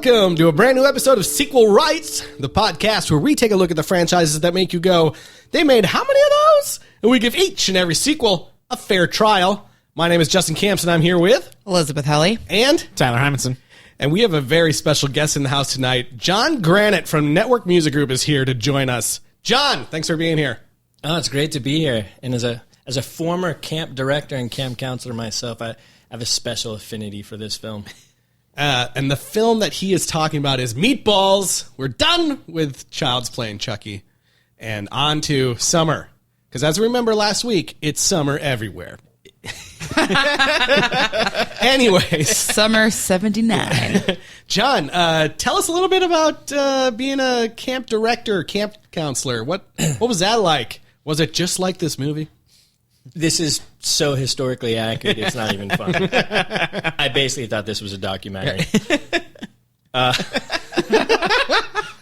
Welcome to a brand new episode of Sequel Rights, the podcast where we take a look at the franchises that make you go, they made how many of those? And we give each and every sequel a fair trial. My name is Justin Camps, and I'm here with Elizabeth Helly and Tyler Hymanson. And we have a very special guest in the house tonight. Jon Granat from Network Music Group is here to join us. Jon, thanks for being here. Oh, it's great to be here. And as a former camp director and camp counselor myself, I have a special affinity for this film. And the film that he is talking about is Meatballs. We're done with Child's Playing Chucky and on to summer. Because as we remember last week, it's summer everywhere. Anyways. Summer 79. Jon, tell us a little bit about being a camp director, camp counselor. What was that like? Was it just like this movie? This is so historically accurate, it's not even fun. I basically thought this was a documentary.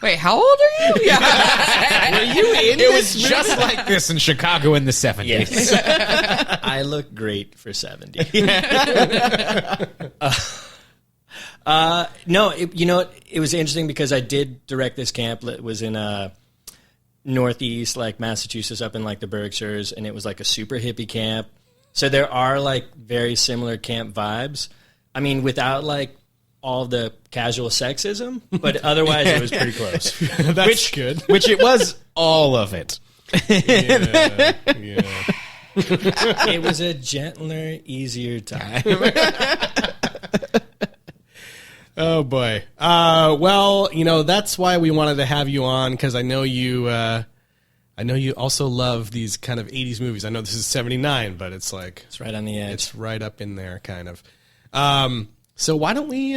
Wait, how old are you? Yeah. Were you in It was just like this in Chicago in the 70s. Yes. I look great for 70. No, it was interesting because I did direct this camp. It was in northeast, like Massachusetts, up in like the Berkshires, and it was like a super hippie camp. So there are like very similar camp vibes. I mean, without like all the casual sexism, but otherwise it was pretty close. That's good. Which it was all of it. Yeah. It was a gentler, easier time. Oh boy. Well, that's why we wanted to have you on, because I know you also love these kind of 80s movies. I know this is 79, but it's like It's right on the edge. it's right up in there, kind of. So why don't we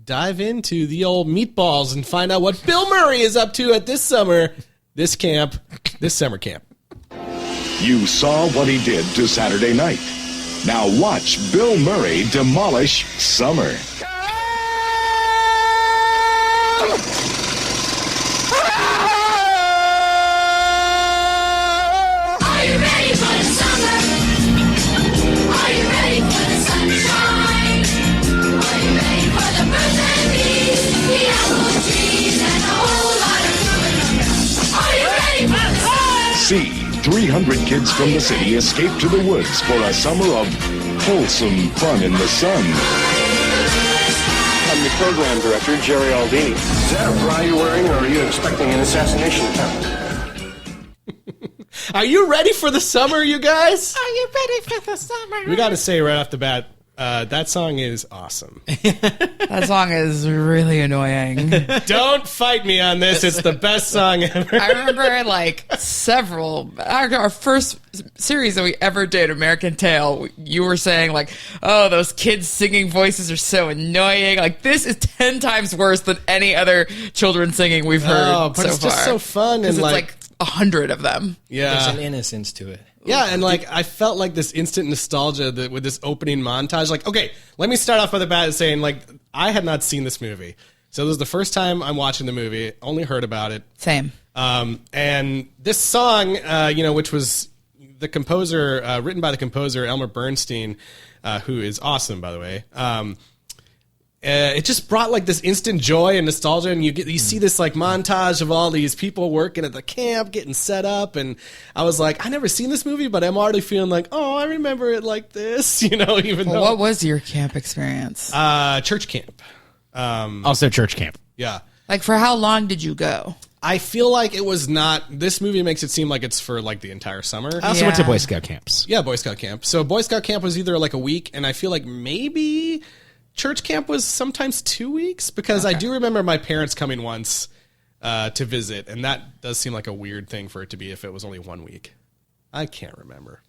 dive into the old Meatballs and find out what Bill Murray is up to at this summer camp. You saw what he did to Saturday night. Now watch Bill Murray demolish summer. Are you ready for the summer? Are you ready for the sunshine? Are you ready for the birds and bees, the apple trees, and a whole lot of food? Are you ready for the summer? See 300 kids from the city escape to the woods for a summer of wholesome fun in the sun. I'm the program director, Jerry Aldini. Is that a bra you're wearing, or are you expecting an assassination attempt? Are you ready for the summer, you guys? Are you ready for the summer? We got to say right off the bat, that song is awesome. That song is really annoying. Don't fight me on this. It's the best song ever. I remember like our first series that we ever did, American Tail, you were saying like, oh, those kids singing voices are so annoying. Like, this is 10 times worse than any other children singing we've heard Oh, but so it's far. just so fun. And It's like 100 of them. There's yeah. an innocence to it. Yeah, and like I felt like this instant nostalgia with this opening montage. Like, okay, let me start off by the bat saying, like, I had not seen this movie. So this was the first time I'm watching the movie, only heard about it. Same. And this song, which was the composer, written by the composer Elmer Bernstein, who is awesome, by the way. It just brought like this instant joy and nostalgia, and you see this like montage of all these people working at the camp, getting set up, and I was like, I never seen this movie, but I'm already feeling like, oh, I remember it like this, even though. What was your camp experience? Church camp. Also church camp. Yeah. Like, for how long did you go? I feel like it was not. This movie makes it seem like it's for like the entire summer. I also went to Boy Scout camps. Yeah, Boy Scout camp. So Boy Scout camp was either like a week, and I feel like maybe church camp was sometimes 2 weeks, because I do remember my parents coming once to visit, and that does seem like a weird thing for it to be if it was only 1 week. I can't remember.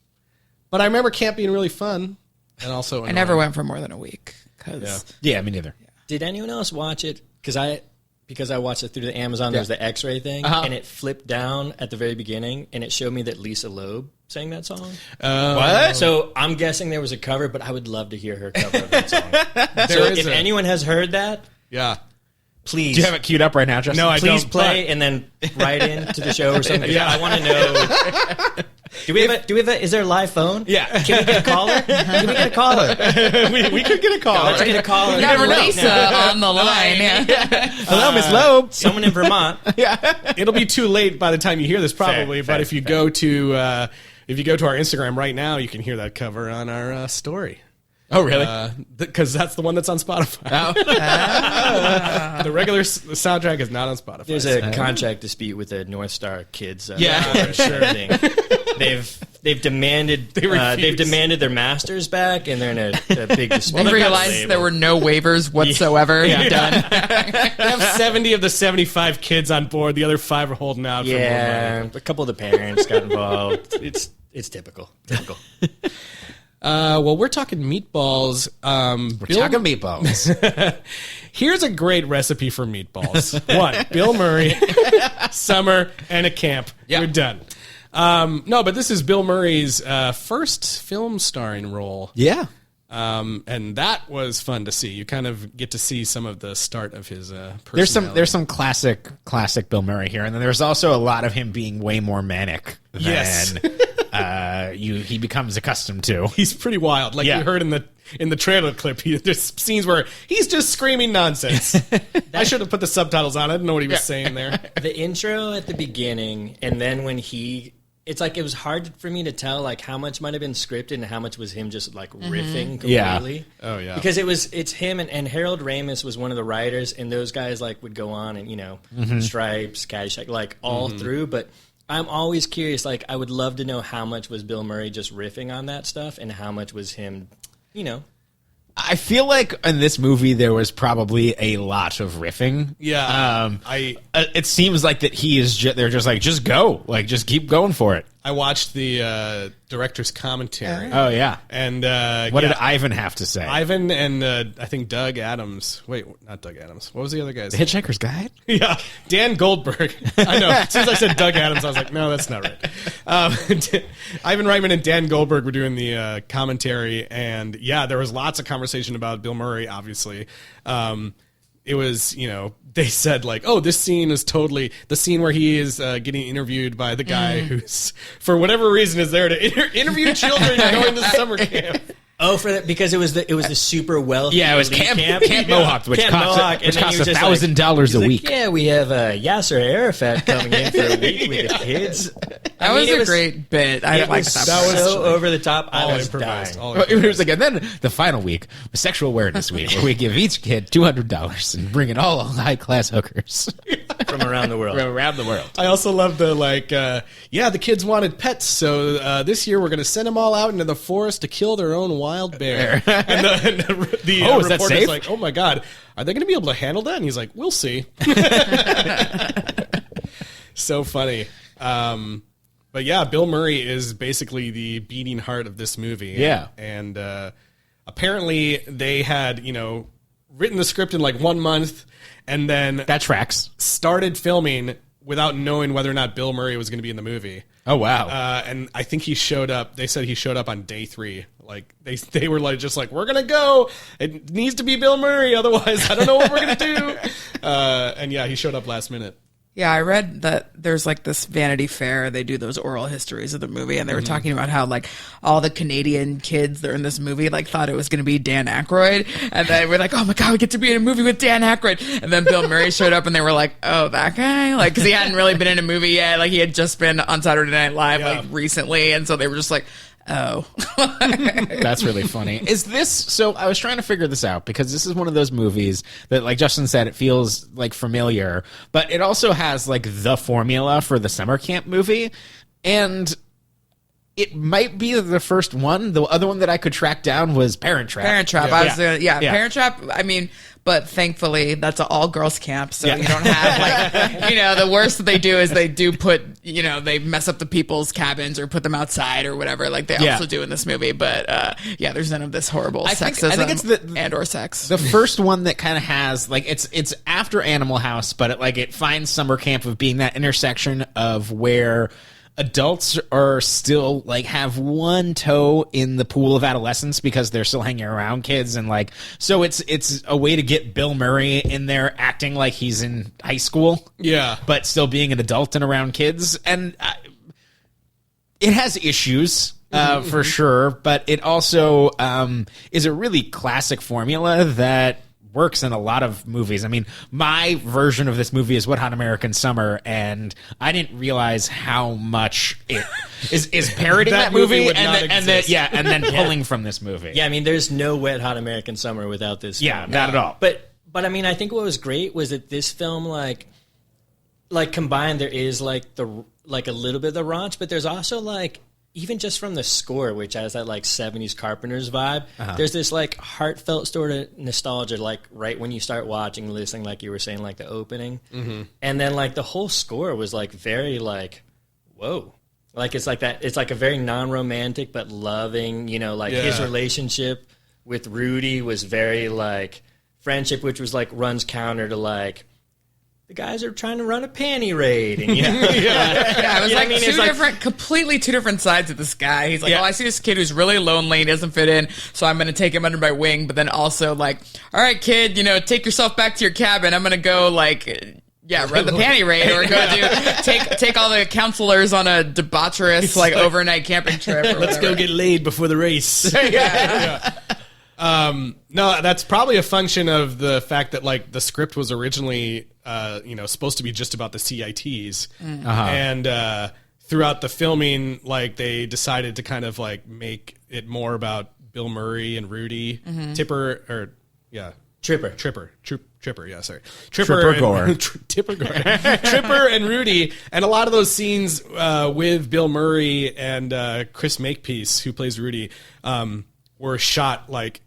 But I remember camp being really fun, and also annoying. I never went for more than a week. Cause Yeah, me neither. Did anyone else watch it? Because I watched it through the Amazon, there was the X-ray thing, and it flipped down at the very beginning, and it showed me that Lisa Loeb sang that song. What? So I'm guessing there was a cover, but I would love to hear her cover of that song. So if anyone has heard that, Yeah. please. Do you have it queued up right now, Justin? No, I Please don't. play and then write into the show or something. Yeah, I want to know. Do we have a? Is there a live phone? Yeah. Can we get a caller? Can we get a caller? we could get a call. Let's get a caller. We got Lisa on the line. Yeah. Hello, Miss Loeb. Someone in Vermont. It'll be too late by the time you hear this, probably. Fair, but if you go to our Instagram right now, you can hear that cover on our story. Oh, really? Because that's the one that's on Spotify. The regular soundtrack is not on Spotify. There's a contract dispute with the North Star kids. Yeah, sure. They've demanded they've demanded their masters back, and they're in a big dispute. They realized there were no waivers whatsoever. Yeah. Done. They have 70 of the 75 kids on board. The other 5 are holding out. For more Yeah, money. a couple of the parents got involved. It's typical. Well, we're talking meatballs. We're talking meatballs. Here's a great recipe for meatballs. 1, Bill Murray, summer, and a camp. Yeah. We're done. No, but this is Bill Murray's first film starring role. Yeah. And that was fun to see. You kind of get to see some of the start of his personality. There's some classic Bill Murray here, and then there's also a lot of him being way more manic than Yes. he becomes accustomed to. He's pretty wild. Like Yeah. you heard in the trailer clip, there's scenes where he's just screaming nonsense. I should have put the subtitles on. I didn't know what he was saying there. The intro at the beginning, and then when it's like it was hard for me to tell like how much might have been scripted and how much was him just like riffing completely. Yeah. Oh, yeah. Because it's him and Harold Ramis was one of the writers, and those guys like would go on and Stripes, Caddyshack, like all through. But I'm always curious. Like I would love to know how much was Bill Murray just riffing on that stuff, and how much was him, I feel like in this movie there was probably a lot of riffing. Yeah. It seems like that he is. They're just like, just go, like, just keep going for it. I watched the director's commentary. Oh yeah. And What did Ivan have to say? Ivan and I think Doug Adams. Wait, not Doug Adams. What was the other guy's? The Hitchhiker's Guide. Yeah, Dan Goldberg. I know. As soon as I said Doug Adams, I was like, no, that's not right. Ivan Reitman and Dan Goldberg were doing the commentary, and yeah, there was lots of conversation about Bill Murray, obviously. It was, they said like, oh, this scene is totally the scene where he is getting interviewed by the guy who's, for whatever reason, is there to interview children going to summer camp. Oh, for that because it was the super wealthy. Yeah, it was elite Camp Mohawk, which Camp costs Mohawk, and then he was just $1,000 a like, week. Yeah, we have Yasser Arafat coming in for a week with the kids. That was a great bit. I It like was that. That part. was so over the top. I All was improvised. dying. All It improvised. was like, and then the final week was Sexual Awareness Week, where we give each kid $200 and bring in all high class hookers From around the world. from around the world. I also love the the kids wanted pets, so this year we're going to send them all out into the forest to kill their own wild bear. And the Oh, is that reporter's safe? like, oh my God, are they going to be able to handle that? And he's like, we'll see. So funny. But yeah, Bill Murray is basically the beating heart of this movie. Yeah. And apparently they had, written the script in like 1 month and then That tracks. started filming without knowing whether or not Bill Murray was going to be in the movie. Oh wow. And I think he showed up. They said he showed up on day 3. Like they were like just like, we're gonna go. It needs to be Bill Murray, otherwise I don't know what we're gonna do. And yeah, he showed up last minute. Yeah, I read that there's like this Vanity Fair. They do those oral histories of the movie, and they were talking about how like all the Canadian kids that are in this movie like thought it was going to be Dan Aykroyd, and they were like, "Oh my God, we get to be in a movie with Dan Aykroyd." And then Bill Murray showed up, and they were like, "Oh, that guy," like because he hadn't really been in a movie yet. Like he had just been on Saturday Night Live like recently, and so they were just like, "Oh." That's really funny. Is this so? I was trying to figure this out because this is one of those movies that, like Justin said, it feels like familiar, but it also has like the formula for the summer camp movie, and it might be the first one. The other one that I could track down was Parent Trap. Parent Trap. Yeah. I was Yeah. Parent Trap. I mean, but thankfully that's an all girls camp, so Yeah. you don't have like the worst that they do is they do put they mess up the people's cabins or put them outside or whatever, like they Yeah. also do in this movie. But there's none of this horrible I sexism think it's and or sex. The first one that kind of has like it's after Animal House, but it finds summer camp of being that intersection of where adults are still like have one toe in the pool of adolescence because they're still hanging around kids, and like so it's a way to get Bill Murray in there acting like he's in high school, Yeah. but still being an adult and around kids, and it has issues. For sure, but it also is a really classic formula that works in a lot of movies. I mean, my version of this movie is Wet Hot American Summer, and I didn't realize how much it is parodying that movie would and not exist. then pulling from this movie. Yeah, I mean, there's no Wet Hot American Summer without this. Yeah, film. not at all. But I mean, I think what was great was that this film, like combined, there is like a little bit of the raunch, but there's also like, even just from the score, which has that like 70s Carpenters vibe, there's this like heartfelt sort of nostalgia, like right when you start watching, listening, like you were saying, like the opening. And then like the whole score was like very like, whoa. Like it's like that, it's like a very non-romantic but loving, you know, like his relationship with Rudy was very like friendship, which was like runs counter to like, the guys are trying to run a panty raid, and you know, Yeah, it was like It's like, completely two different sides of this guy. He's like, oh, I see this kid who's really lonely, he doesn't fit in, so I'm going to take him under my wing. But then also like, all right, kid, you know, take yourself back to your cabin. I'm going to go like, run the panty raid, or go take all the counselors on a debaucherous like overnight camping trip. Or Let's whatever. go get laid before the race. No, that's probably a function of the fact that like the script was originally, supposed to be just about the CITs, and throughout the filming, like they decided to kind of like make it more about Bill Murray and Rudy, Tripper, and Rudy, and a lot of those scenes with Bill Murray and Chris Makepeace, who plays Rudy, were shot like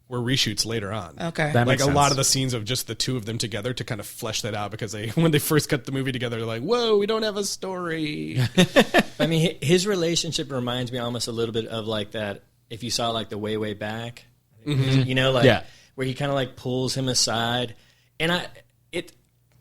were reshoots later on. Okay. That Like makes a sense. lot of the scenes of just the two of them together to kind of flesh that out, because when they first cut the movie together, they're like, whoa, we don't have a story. I mean, his relationship reminds me almost a little bit of like that, if you saw like the Way Back, you know, like where he kind of like pulls him aside, and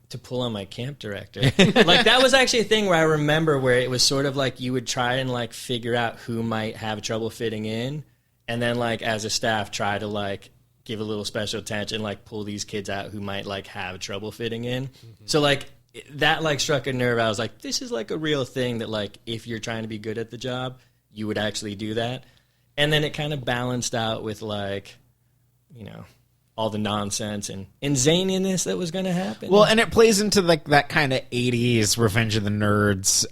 to pull on my camp director, like that was actually a thing where I remember where it was sort of like you would try and like figure out who might have trouble fitting in, and then like as a staff try to like give a little special attention, like pull these kids out who might like have trouble fitting in. So like that like struck a nerve. I was like, this is like a real thing that like if you're trying to be good at the job, you would actually do that. And then it kind of balanced out with like, you know, all the nonsense and zaniness that was going to happen. Well, and it plays into like that kind of 80s Revenge of the Nerds,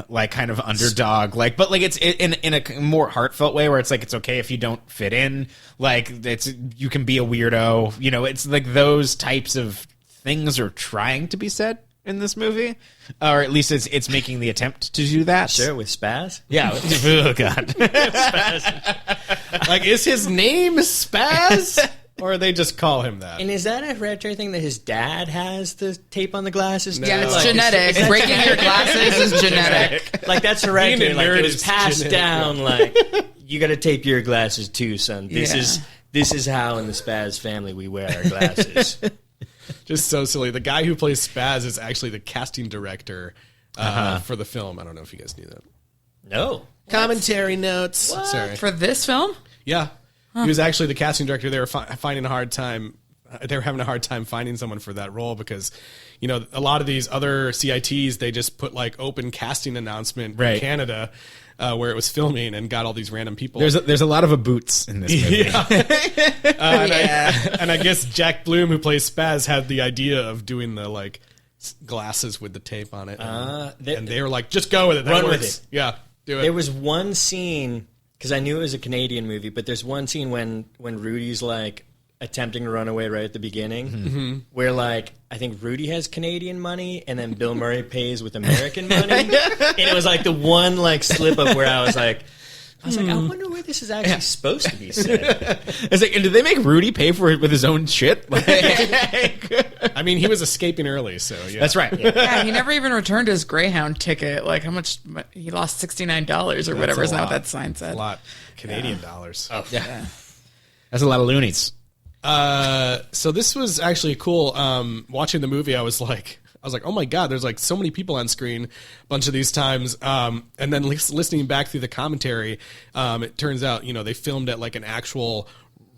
like kind of underdog, like, but like it's in a more heartfelt way where it's like, it's okay if you don't fit in, like you can be a weirdo, you know, it's like those types of things are trying to be said in this movie, or at least it's making the attempt to do that. Sure, with Spaz. Yeah. Oh God. Like, is his name Spaz? Or they just call him that? And is that a hereditary thing that his dad has the tape on the glasses? Yeah, it's Like, genetic. Breaking your glasses is genetic. Like that's hereditary. Being a Like nerd it was is passed genetic, down. Like you got to tape your glasses too, son. This is how in the Spaz family we wear our glasses. Just so silly. The guy who plays Spaz is actually the casting director for the film. I don't know if you guys knew that. No. Commentary notes. Sorry. For this film? Yeah. He was actually the casting director. They were finding a hard time. They were having a hard time finding someone for that role because, you know, a lot of these other CITs, they just put like open casting announcement in Canada where it was filming and got all these random people. There's a lot of boots in this movie. And I guess Jack Bloom, who plays Spaz, had the idea of doing the like glasses with the tape on it, and they were like, "Just go with it, Run with it." Yeah, do it." There was one scene because I knew it was a Canadian movie, but there's one scene when Rudy's like attempting to run away right at the beginning, where like I think Rudy has Canadian money and then Bill Murray pays with American money, and it was like the one like slip up where I was like, I wonder where this is actually supposed to be said. It's like, and did they make Rudy pay for it with his own shit? Like, I mean, he was escaping early, so yeah. that's right. Yeah, he never even returned his Greyhound ticket. Like, how much? He lost $69 or whatever is now what that sign said. A lot. Canadian dollars. Oh, yeah. That's a lot of loonies. So this was actually cool. Watching the movie, I was like, I was like, oh my God, there's like so many people on screen a bunch of these times. And then listening back through the commentary, it turns out, they filmed at like an actual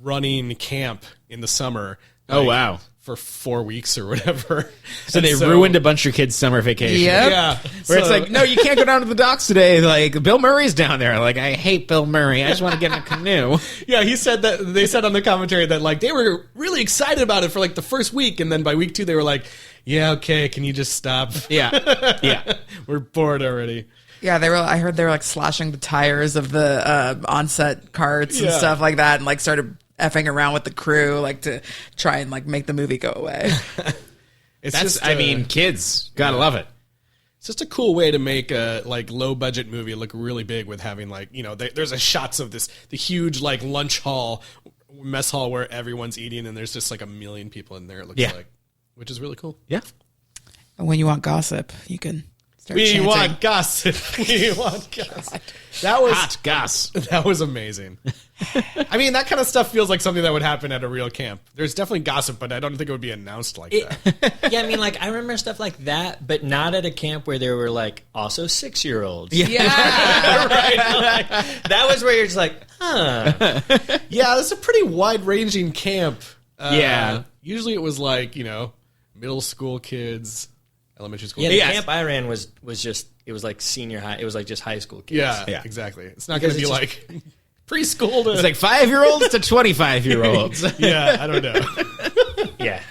running camp in the summer. Oh, wow. For 4 weeks or whatever. So they ruined a bunch of kids' summer vacation. Yep. Yeah. Where it's like, no, you can't go down to the docks today. Like, Bill Murray's down there. Like, I hate Bill Murray. I just want to get in a canoe. Yeah, he said that they said on the commentary that like they were really excited about it for like the first week, and then by week 2 they were like, yeah, okay, can you just stop? Yeah. Yeah. We're bored already. Yeah, I heard they were like slashing the tires of the on-set carts and Yeah. stuff like that, and like started effing around with the crew, like to try and like make the movie go away. It's That's, just, kids. Gotta love it. it's just a cool way to make a like low budget movie look really big with having like, there's a shots of the huge like mess hall where everyone's eating, and there's just like a million people in there, it looks Yeah. like, which is really cool. Yeah. And when you want gossip, you can start We chanting. want gossip. We want gossip. That was Hot goss. That was amazing. I mean, that kind of stuff feels like something that would happen at a real camp. There's definitely gossip, but I don't think it would be announced like that. Yeah, I mean, like I remember stuff like that, but not at a camp where there were like also 6-year-olds. Yeah. Right? Like, that was where you're just like, huh. Yeah, it's a pretty wide-ranging camp. Yeah. Usually it was like, middle school kids, elementary school Yeah, the kids. Yes. camp I ran was just, it was like senior high. It was like just high school kids. Yeah, Yeah. exactly. It's not going to be Because like preschool to... It's like 5-year-olds to 25-year-olds. yeah, I don't know. Yeah.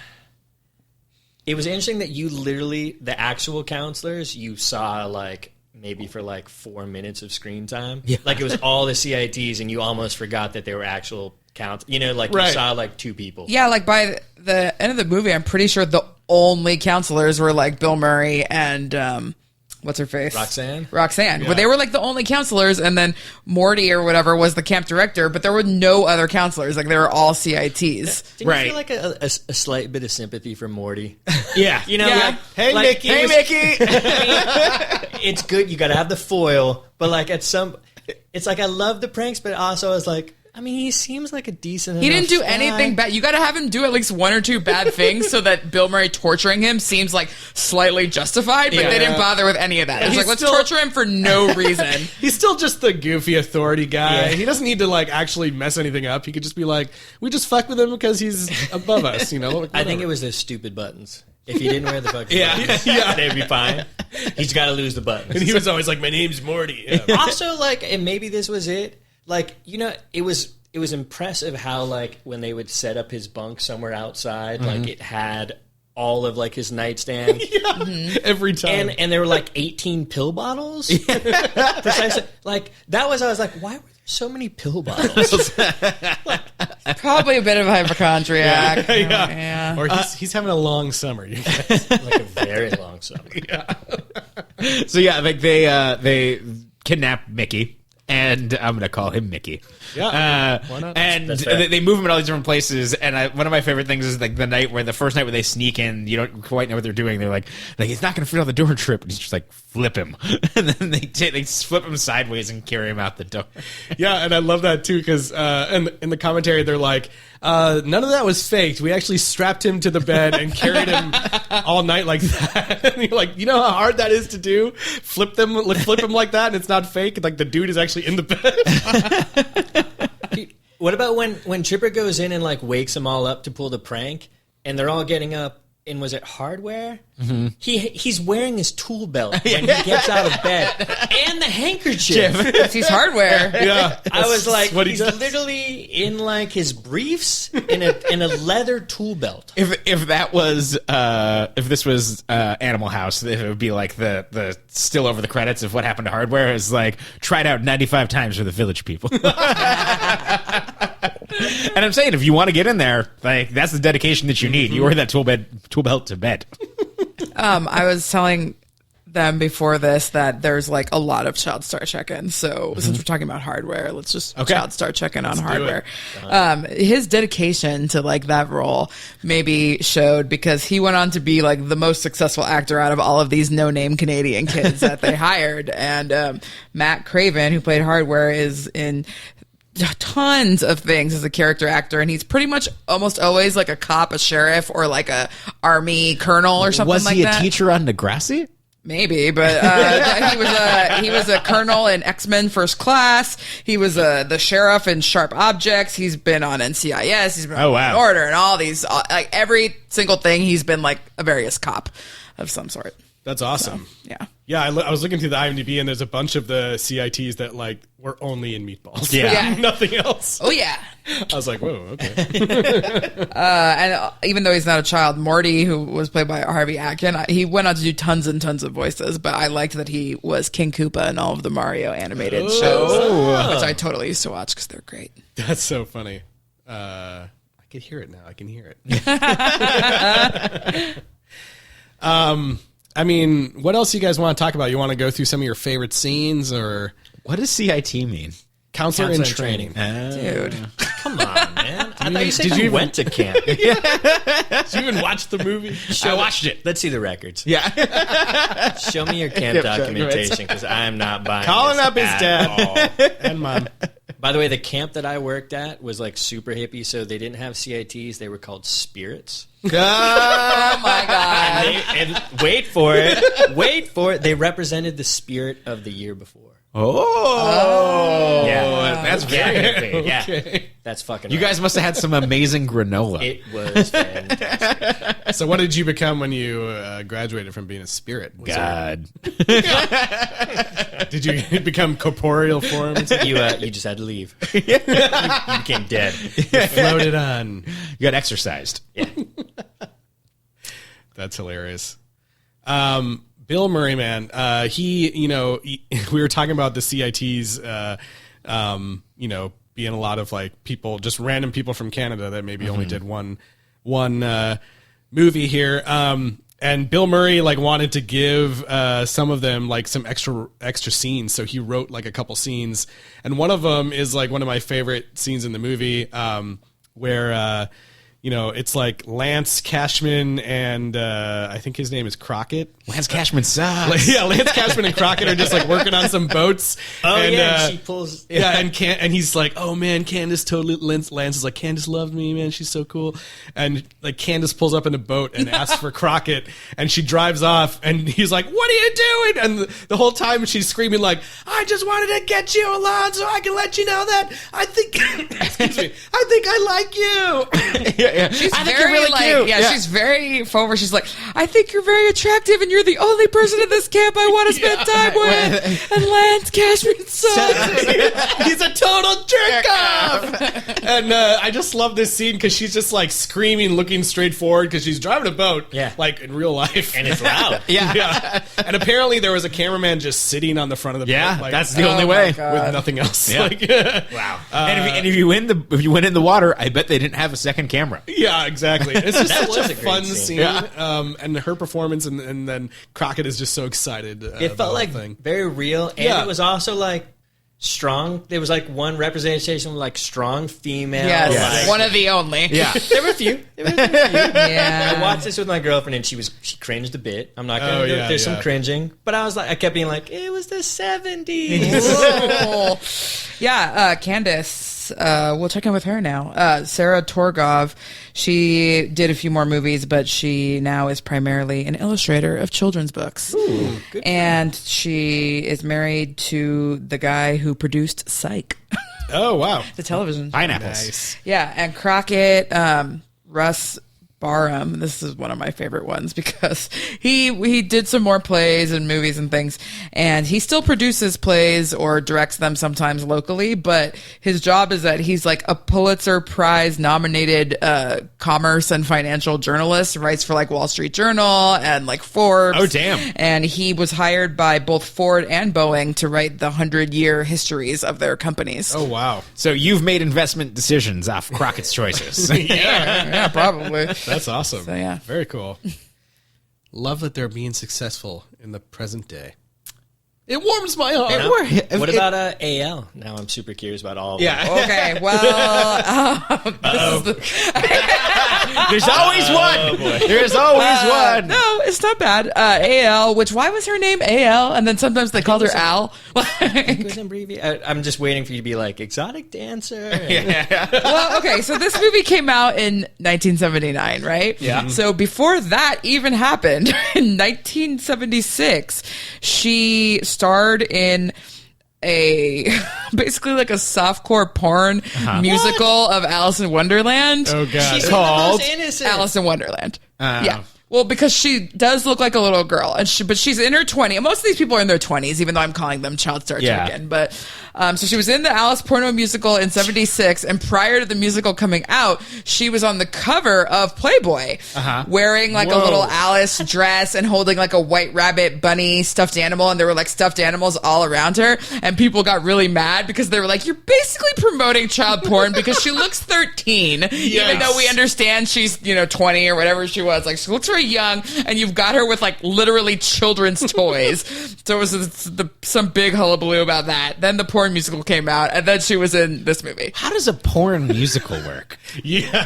It was interesting that you literally, the actual counselors, you saw like maybe for like 4 minutes of screen time. Yeah. Like it was all the CITs and you almost forgot that they were actual counts. Like Right. you saw like 2 people. Yeah, like by the end of the movie, I'm pretty sure the only counselors were like Bill Murray and what's her face? Roxanne? Roxanne. But they were like the only counselors, and then Morty or whatever was the camp director, but there were no other counselors. Like they were all CITs. Didn't Right. you feel like a slight bit of sympathy for Morty? Yeah. You know, Yeah. like, Hey, like, Mickey. Hey, Mickey. it's good. You got to have the foil, but like it's like I love the pranks, but also I was like, I mean, he seems like a decent. He didn't do enough guy. anything bad. You got to have him do at least 1 or 2 bad things so that Bill Murray torturing him seems like slightly justified, but they didn't bother with any of that. It's he's like, let's still- torture him for no reason. He's still just the goofy authority guy. Yeah. He doesn't need to like actually mess anything up. He could just be like, we just fuck with him because he's above us, Like, I think whatever. it was those stupid buttons. If he didn't wear the fucking Yeah. buttons, they'd be fine. He's got to lose the buttons. And he was always like, my name's Morty. Yeah. Also, like, and maybe this was it. Like, it was impressive how like when they would set up his bunk somewhere outside, like it had all of like his nightstand. Every time. And there were like 18 pill bottles. Precisely. Like that was, I was like, why were there so many pill bottles? Probably a bit of a hypochondriac. Yeah. Or he's having a long summer. You guys. Like a very long summer. So yeah, like they kidnap Mickey, and I'm gonna call him Mickey. Yeah, why not? And That's fair. they move him in all these different places. And one of my favorite things is like the first night where they sneak in, you don't quite know what they're doing. They're like he's not gonna fit out the door trip, and he's just like flip him, and then they flip him sideways and carry him out the door. Yeah, and I love that too because in the commentary they're like, none of that was faked. We actually strapped him to the bed and carried him all night like that. And you're like, you know how hard that is to do? Flip him like that, and it's not fake. Like the dude is actually in the bed. Dude, what about when Chipper goes in and like wakes them all up to pull the prank, and they're all getting up? And was it hardware? Mm-hmm. He's wearing his tool belt when he gets out of bed, and the handkerchief. He's hardware. Yeah, I was like, what he he's does. literally in like his briefs in a leather tool belt. If that was if this was Animal House, it would be like the still over the credits of what happened to Hardware is like tried out 95 times for the Village people. And I'm saying, if you want to get in there, like that's the dedication that you need. You wear that tool belt to bed. I was telling them before this that there's like a lot of child star check-ins. So since we're talking about hardware, let's just child star check-in on hardware. His dedication to like that role maybe showed because he went on to be like the most successful actor out of all of these no-name Canadian kids that they hired. And Matt Craven, who played hardware, is in tons of things as a character actor, and he's pretty much almost always like a cop, a sheriff, or like a army colonel or something Was like he a that. teacher on Degrassi? Maybe, but he was a colonel in X-Men First Class. He was the sheriff in Sharp Objects. He's been on NCIS. He's been on Law and Order and all these, like every single thing. He's been like a various cop of some sort. That's awesome. So, yeah. Yeah, I was looking through the IMDb, and there's a bunch of the CITs that like were only in Meatballs. Yeah. Nothing else. Oh yeah. I was like, whoa, okay. And even though he's not a child, Morty, who was played by Harvey Atkin, he went on to do tons and tons of voices. But I liked that he was King Koopa in all of the Mario animated shows, which I totally used to watch because they're great. That's so funny. I can hear it now. I can hear it. I mean, what else you guys want to talk about? You want to go through some of your favorite scenes, or What does CIT mean? counselor in training? Dude. Come on, man. I thought you said did you you even- went to camp. Did you even watch the movie? I watched it. Let's see the records. Yeah. Show me your camp documentation, because I am not buying Calling this up his at dad all. and mom. By the way, the camp that I worked at was like super hippie, so they didn't have CITs. They were called spirits. Oh my god. And wait for it. They represented the spirit of the year before. Oh. Yeah. That's very hippie. Yeah. Okay. That's fucking You right. guys must have had some amazing granola. It was fantastic. So, what did you become when you graduated from being a spirit? Was God. did you become corporeal forms? You just had to leave. You became dead. Floated on. You got exercised. That's hilarious. Bill Murray, man, we were talking about the CITs, being a lot of like people, just random people from Canada that maybe only did one movie here. And Bill Murray like wanted to give some of them like some extra scenes, so he wrote like a couple scenes, and one of them is like one of my favorite scenes in the movie, where it's like Lance Cashman and I think his name is Crockett. Lance Cashman sucks. Yeah, Lance Cashman and Crockett are just like working on some boats. Oh, and, yeah. She pulls. Yeah, and he's like, oh man, Candace totally. Lance is like, Candace loved me, man. She's so cool. And like Candace pulls up in a boat and asks for Crockett, and she drives off, and he's like, what are you doing? And the whole time she's screaming like, I just wanted to get you along so I can let you know that I think, excuse me, I think I like you. Yeah. She's I think very you're really cute. Yeah, she's very forward. She's like, I think you're very attractive, and you're the only person in this camp I want to spend time with. And Lance Cashman sucks. He's a total jerk off. And I just love this scene because she's just like screaming, looking straight forward because she's driving a boat, like in real life, And it's loud. yeah. And apparently there was a cameraman just sitting on the front of the boat, like, that's the only way. with nothing else. Yeah. Like, Wow. And if you went in the water, I bet they didn't have a second camera. yeah, exactly. It's just That such was a a great fun scene. scene. Yeah. And her performance, and then Crockett is just so excited. It felt like very real, and Yeah. it was also like strong. There was like one representation with like strong female. Yes, like- one of the only. Yeah. There were a few. Yeah. I watched this with my girlfriend, and she cringed a bit. I'm not gonna. Oh, yeah, there's yeah. some cringing, but I kept being like, it was the 70s. Whoa. Yeah, Candace. We'll check in with her now. Sarah Torgov. She did a few more movies, but she now is primarily an illustrator of children's books. Ooh, good. And she is married to the guy who produced Psych, oh wow, the television. Pineapples. nice. Yeah, and Crockett, Russ Barham. This is one of my favorite ones because he did some more plays and movies and things, and he still produces plays or directs them sometimes locally, but his job is that he's like a Pulitzer Prize nominated commerce and financial journalist, writes for like Wall Street Journal and like Forbes. Oh, damn. And he was hired by both Ford and Boeing to write the 100-year histories of their companies. Oh wow, So you've made investment decisions off Crockett's choices. yeah, probably. that's awesome. So, yeah. very cool. Love that they're being successful in the present day. It warms my heart. What about AL? Now I'm super curious about all. Of them. Yeah. Okay, well, this is the, There's always one. There's always one. No, it's not bad. AL, which why was her name AL? And then sometimes they called her Al. It was I'm just waiting for you to be like, exotic dancer. Well, okay, so this movie came out in 1979, right? Yeah. So before that even happened, in 1976, she starred in basically like a softcore porn musical of Alice in Wonderland. Oh god. She's Called the most innocent. Alice in Wonderland. Yeah. Well, because she does look like a little girl, but she's in her 20s. Most of these people are in their 20s, even though I'm calling them child star token. But so she was in the Alice porno musical in '76, and prior to the musical coming out, she was on the cover of Playboy, wearing like a little Alice dress and holding like a white rabbit bunny stuffed animal, and there were like stuffed animals all around her, and people got really mad because they were like, "You're basically promoting child porn because she looks 13, even though we understand she's 20 or whatever she was. Like she looks very young, and you've got her with like literally children's toys." So it was some big hullabaloo about that. Then the porn musical came out, and then she was in this movie. How does a porn musical work? I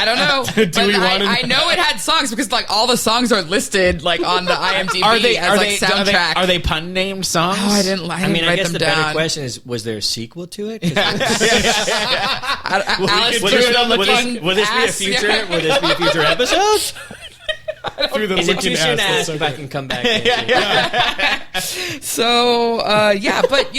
don't know. I know it had songs because like all the songs are listed like on the IMDb as soundtrack. Are they pun named songs? Oh, I didn't I write guess them the down. better question is, was there a sequel to it? Alice Will this be a future episode? Through the Is it looking too soon to ass, ask that's if so I good. can come back? So, but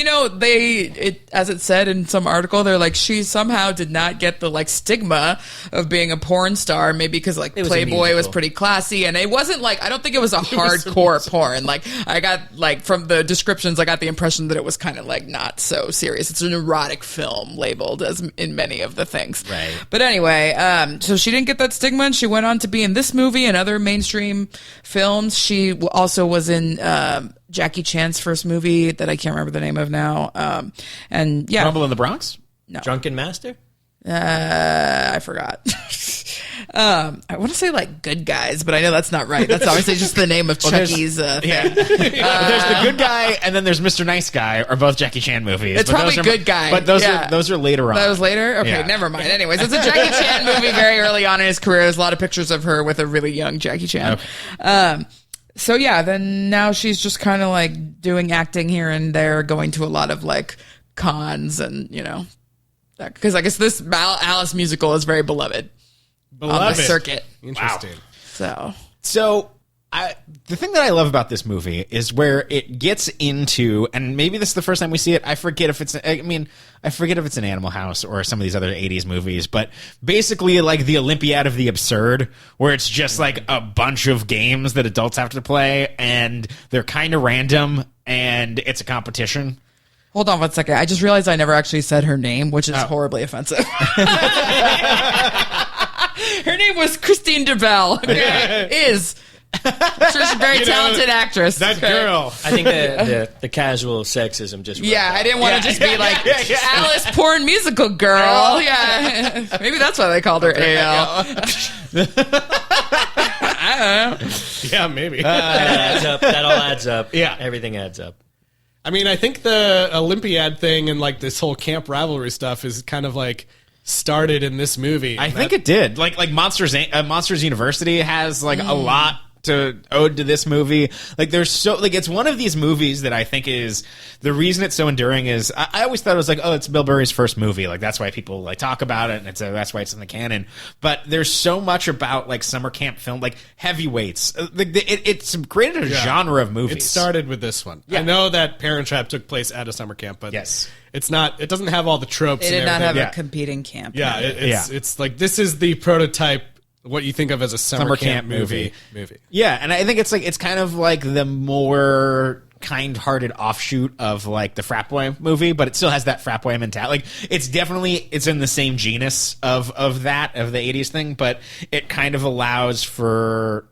as it said in some article, they're like, she somehow did not get the like stigma of being a porn star, maybe because like was a Playboy was musical. pretty classy, and it wasn't like, I don't think it was a hardcore porn. Like I got like from the descriptions, I got the impression that it was kind of like not so serious. It's an erotic film labeled as in many of the things. Right. But anyway, so she didn't get that stigma, and she went on to be in this movie and other mainstream films. She also was in Jackie Chan's first movie that I can't remember the name of now. And yeah, Rumble in the Bronx? Drunken Master? I forgot. I want to say like Good Guys, but I know that's not right. That's obviously just the name of Chucky's thing. There's the Good Guy, and then there's Mr. Nice Guy, are both Jackie Chan movies. It's probably Good Guy. But those are later on. That was later? Okay, Yeah. never mind. Anyways, it's a Jackie Chan movie very early on in his career. There's a lot of pictures of her with a really young Jackie Chan. Okay. So yeah, then now she's just kind of like doing acting here and there, going to a lot of like cons and, because I guess this Alice musical is very beloved on the circuit. Interesting. So The thing that I love about this movie is where it gets into, and maybe this is the first time we see it. I forget if it's an Animal House or some of these other 80s movies, but basically like the Olympiad of the absurd, where it's just like a bunch of games that adults have to play, and they're kind of random, and it's a competition. Hold on 1 second. I just realized I never actually said her name, which is horribly offensive. Her name was Christine DeBelle. Is. She's a very talented actress. That girl. I think the casual sexism just I didn't want to just be like Alice porn musical girl. Yeah. Maybe that's why they called her AL. I don't know. Yeah, maybe. that adds up. That all adds up. Yeah. Everything adds up. I mean, I think the Olympiad thing and like this whole camp rivalry stuff is kind of like started in this movie. I think it did. Like Monsters University has like a lot to ode to this movie. Like there's so like it's one of these movies that I think is the reason it's so enduring is I always thought it was like, oh, it's Bill Murray's first movie, like that's why people like talk about it, and that's why it's in the canon. But there's so much about like summer camp film, like heavyweights. It's created a genre of movies. It started with this one. I know that Parent Trap took place at a summer camp, but Yes. it's not. It doesn't have all the tropes. They did and not have everything. a competing camp. Yeah, it's like this is the prototype. What you think of as a summer camp movie. Yeah, and I think it's kind of like the more kind-hearted offshoot of like the frat boy movie, but it still has that frat boy mentality. Like it's in the same genus of the 80s thing, but it kind of allows for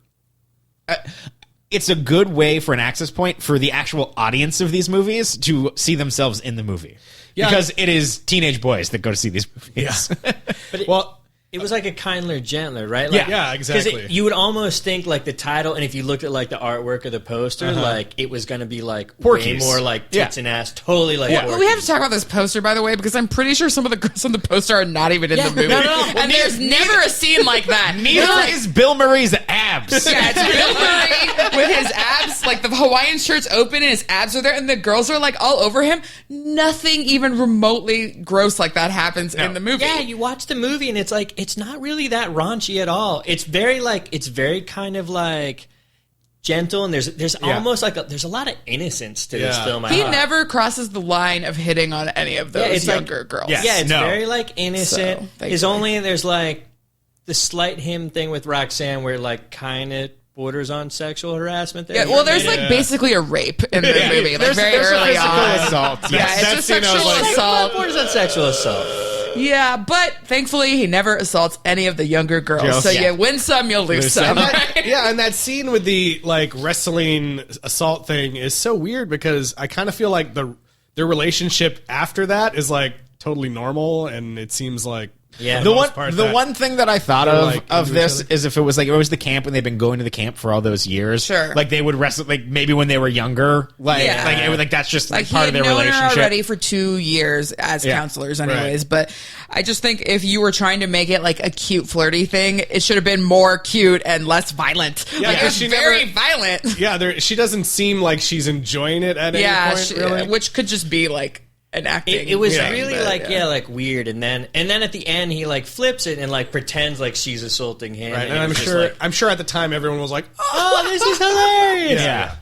it's a good way for an access point for the actual audience of these movies to see themselves in the movie. Yeah. Because it is teenage boys that go to see these movies. Well, It was like a Kindler Gentler, right? Like, Yeah, exactly. You would almost think like the title, and if you looked at like the artwork of the poster, like it was going to be like Porky's. way more like tits and ass, totally like. Well, we have to talk about this poster, by the way, because I'm pretty sure some of the girls on the poster are not even in the movie. And there's never a scene like that. Neither is Bill Murray's abs. Yeah, it's Bill Murray with his abs, like the Hawaiian shirt's open and his abs are there, and the girls are like all over him. Nothing even remotely gross like that happens in the movie. Yeah, you watch the movie and it's like it's not really that raunchy at all. It's very kind of like gentle, and there's almost like there's a lot of innocence to this film. He never crosses the line of hitting on any of those younger girls. Yeah, it's very like innocent. So, There's like the slight him thing with Roxanne where like kind of borders on sexual harassment there. Yeah, well, there's like basically a rape in the movie, like very early on. Assault. Yeah, it's a sexual assault. Borders on sexual assault. Yeah, but thankfully he never assaults any of the younger girls. So you win some, you'll lose some. And that scene with the like wrestling assault thing is so weird because I kind of feel like their relationship after that is like totally normal, and it seems like the one thing that I thought of this is if it was the camp and they've been going to the camp for all those years. Sure. Like they would wrestle like maybe when they were younger. Like that's just like part of their known relationship. her already for 2 years as counselors anyways. Right. But I just think if you were trying to make it like a cute flirty thing, it should have been more cute and less violent. Yeah, like it's very violent. Yeah, she doesn't seem like she's enjoying it at any point, really. Which could just be like an acting. It was really like weird, and then at the end he like flips it and like pretends like she's assaulting him. Right, and I'm sure at the time everyone was like, "Oh, this is hilarious!" Yeah.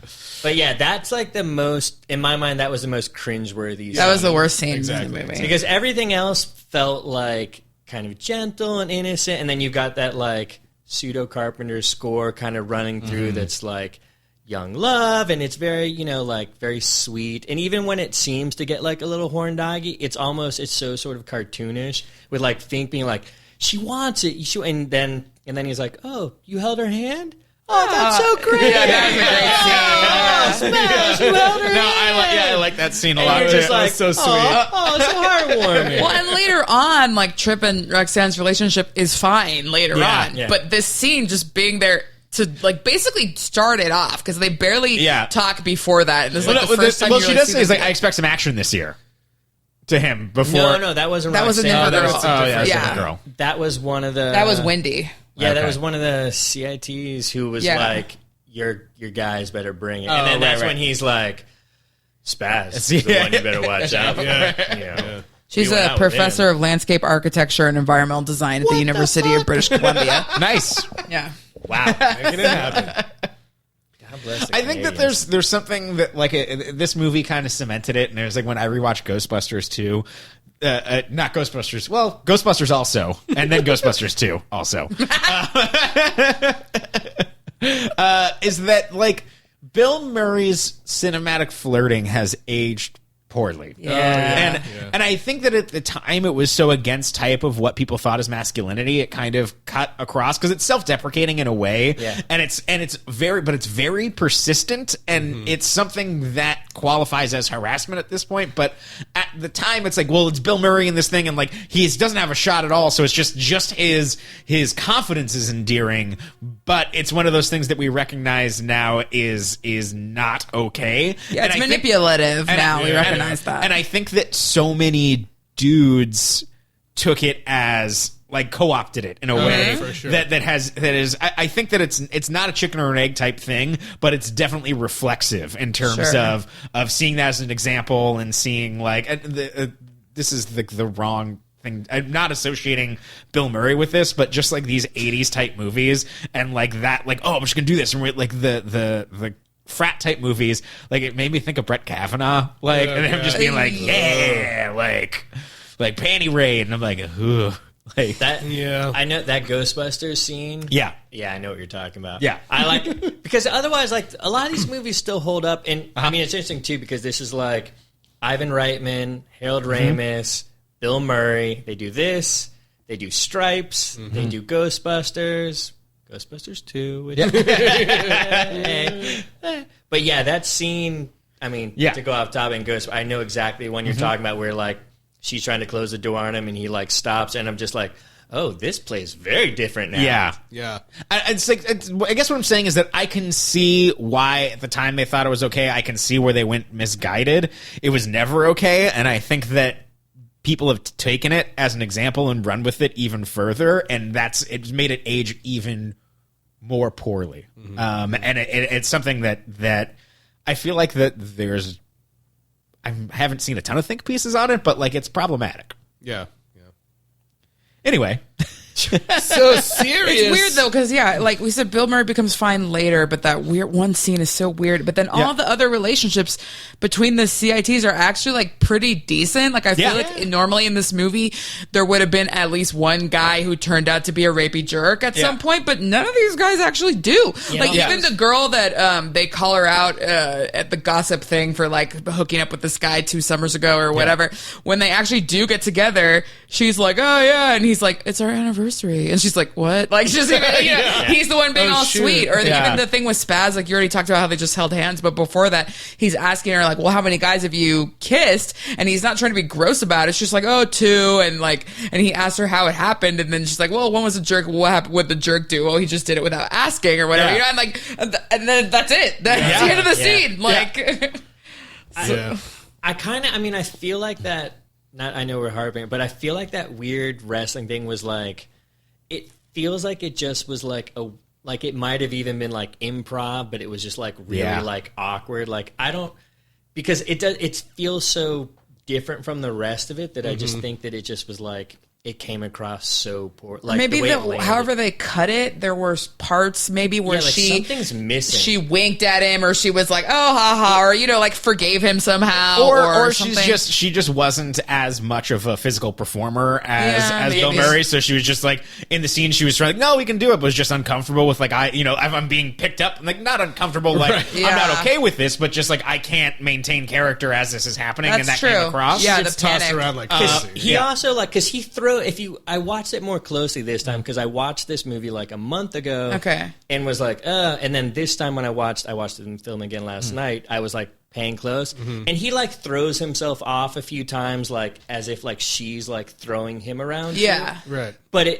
But yeah, that's like the most in my mind. That was the most cringeworthy. That was the worst scene in the movie because everything else felt like kind of gentle and innocent, and then you've got that like pseudo Carpenter score kind of running through. That's like young love, and it's very, like very sweet. And even when it seems to get like a little horn doggy, it's so sort of cartoonish with like Fink being like, she wants it, and then he's like, oh, you held her hand? Oh, that's so great! Yeah, that was a great scene. Smash, you held her hand. I like that scene a lot. You're just like, so sweet. Oh, it's so heartwarming. Well, and later on, like Tripp and Roxanne's relationship is fine later on, but this scene just being there to like basically start it off because they barely talk before that. And this is like the first time. Well, she does say, "I expect some action this year." To him before. No, that wasn't. That was a Roxanne. different girl. Different girl. That was one of the. That was Wendy. Yeah, that was one of the CITs who was like, "Your guys better bring it," and then that's when he's like, "Spaz, the one you better watch out." She's a professor of landscape architecture and environmental design at the University of British Columbia. Nice. Yeah. Wow, making it happen. God bless the I think that there's something that like this movie kind of cemented it, and there's like when I rewatched Ghostbusters 2, not Ghostbusters, well, Ghostbusters also, and then Ghostbusters 2 also, is that like Bill Murray's cinematic flirting has aged poorly. And I think that at the time it was so against type of what people thought as masculinity, it kind of cut across because it's self-deprecating in a way. And it's very persistent, and it's something that qualifies as harassment at this point. But at the time it's like, well, it's Bill Murray in this thing, and like he doesn't have a shot at all, so it's just his confidence is endearing, but it's one of those things that we recognize now is not okay. Yeah, it's manipulative now. We recognize that. And I think that so many dudes took it as like co-opted it in a way that is I think that it's not a chicken or an egg type thing, but it's definitely reflexive in terms of seeing that as an example and seeing like this is the wrong thing. I'm not associating Bill Murray with this, but just like these 80s type movies and like that, like, oh, I'm just gonna do this, and we're like the frat type movies, like it made me think of Brett Kavanaugh, like, and him just being like, like Panty Raid, and I'm like, ugh. Like that, I know that Ghostbusters scene. Yeah, I know what you're talking about. Yeah, I like because otherwise, like a lot of these movies still hold up, and I mean it's interesting too because this is like Ivan Reitman, Harold Ramis, Bill Murray. They do this. They do Stripes. They do Ghostbusters. Ghostbusters 2. But yeah, that scene. I mean, to go off topic and Ghost, I know exactly when you're talking about where like she's trying to close the door on him and he like stops, and I'm just like, oh, this plays very different now. Yeah. Yeah. I guess what I'm saying is that I can see why at the time they thought it was okay. I can see where they went misguided. It was never okay, and I think that people have taken it as an example and run with it even further, and it's made it age even more poorly. And it's something that I feel like that I haven't seen a ton of think pieces on it, but like it's problematic. Yeah. Anyway. So serious. It's weird though, because like we said, Bill Murray becomes fine later, but that weird one scene is so weird. But then all the other relationships between the CITs are actually like pretty decent. Like I feel like normally in this movie there would have been at least one guy who turned out to be a rapey jerk at some point, but none of these guys actually do. Like even the girl that they call her out at the gossip thing for like hooking up with this guy 2 summers ago or whatever. When they actually do get together, she's like, "Oh yeah," and he's like, "It's our anniversary." And she's like, what? Like, she's even, he's the one being all sweet. Or even the thing with Spaz, like you already talked about how they just held hands, but before that, he's asking her like, well, how many guys have you kissed? And he's not trying to be gross about it. It's just like, oh, 2. And he asked her how it happened. And then she's like, well, one was a jerk. What happened? What the jerk do? Well, he just did it without asking or whatever. Yeah. You know, and then that's it. That's the end of the scene. Like, I feel like that, I know we're harping, but I feel like that weird wrestling thing was like, it feels like it just was like it might have even been like improv, but it was just like really like awkward. Like because it feels so different from the rest of it that I just think that it just was like, it came across so poor. Like maybe however they they cut it, there were parts maybe where something's missing. She winked at him, or she was like, "Oh, haha," or like forgave him somehow, or something. she just wasn't as much of a physical performer as Bill Murray. So she was just like in the scene, she was trying, no, we can do it, but was just uncomfortable with like if I'm being picked up, I'm like not uncomfortable, like I'm not okay with this, but just like I can't maintain character as this is happening, That's and that true. came across. Yeah, She gets the tossed panic. around like crazy. He also because he throw I watched it more closely this time because I watched this movie like a month ago. Okay. And was like, and then this time when I watched it in film again last night, I was like paying close. And he like throws himself off a few times, like as if like she's like throwing him around. Yeah. Right. But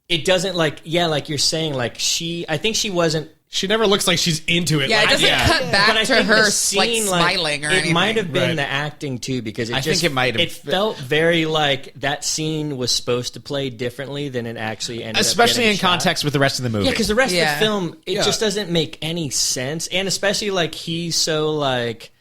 it doesn't like you're saying, like I think she wasn't. She never looks like she's into it. Yeah, it doesn't cut But back I to think her the scene, smiling or anything. It might have been Right. the acting too, because I think it might have. It felt very like that scene was supposed to play differently than it actually ended. Especially up in getting shot. context with the rest of the movie. Yeah, because the rest of Yeah. the film, it just doesn't make any sense, and especially like he's so like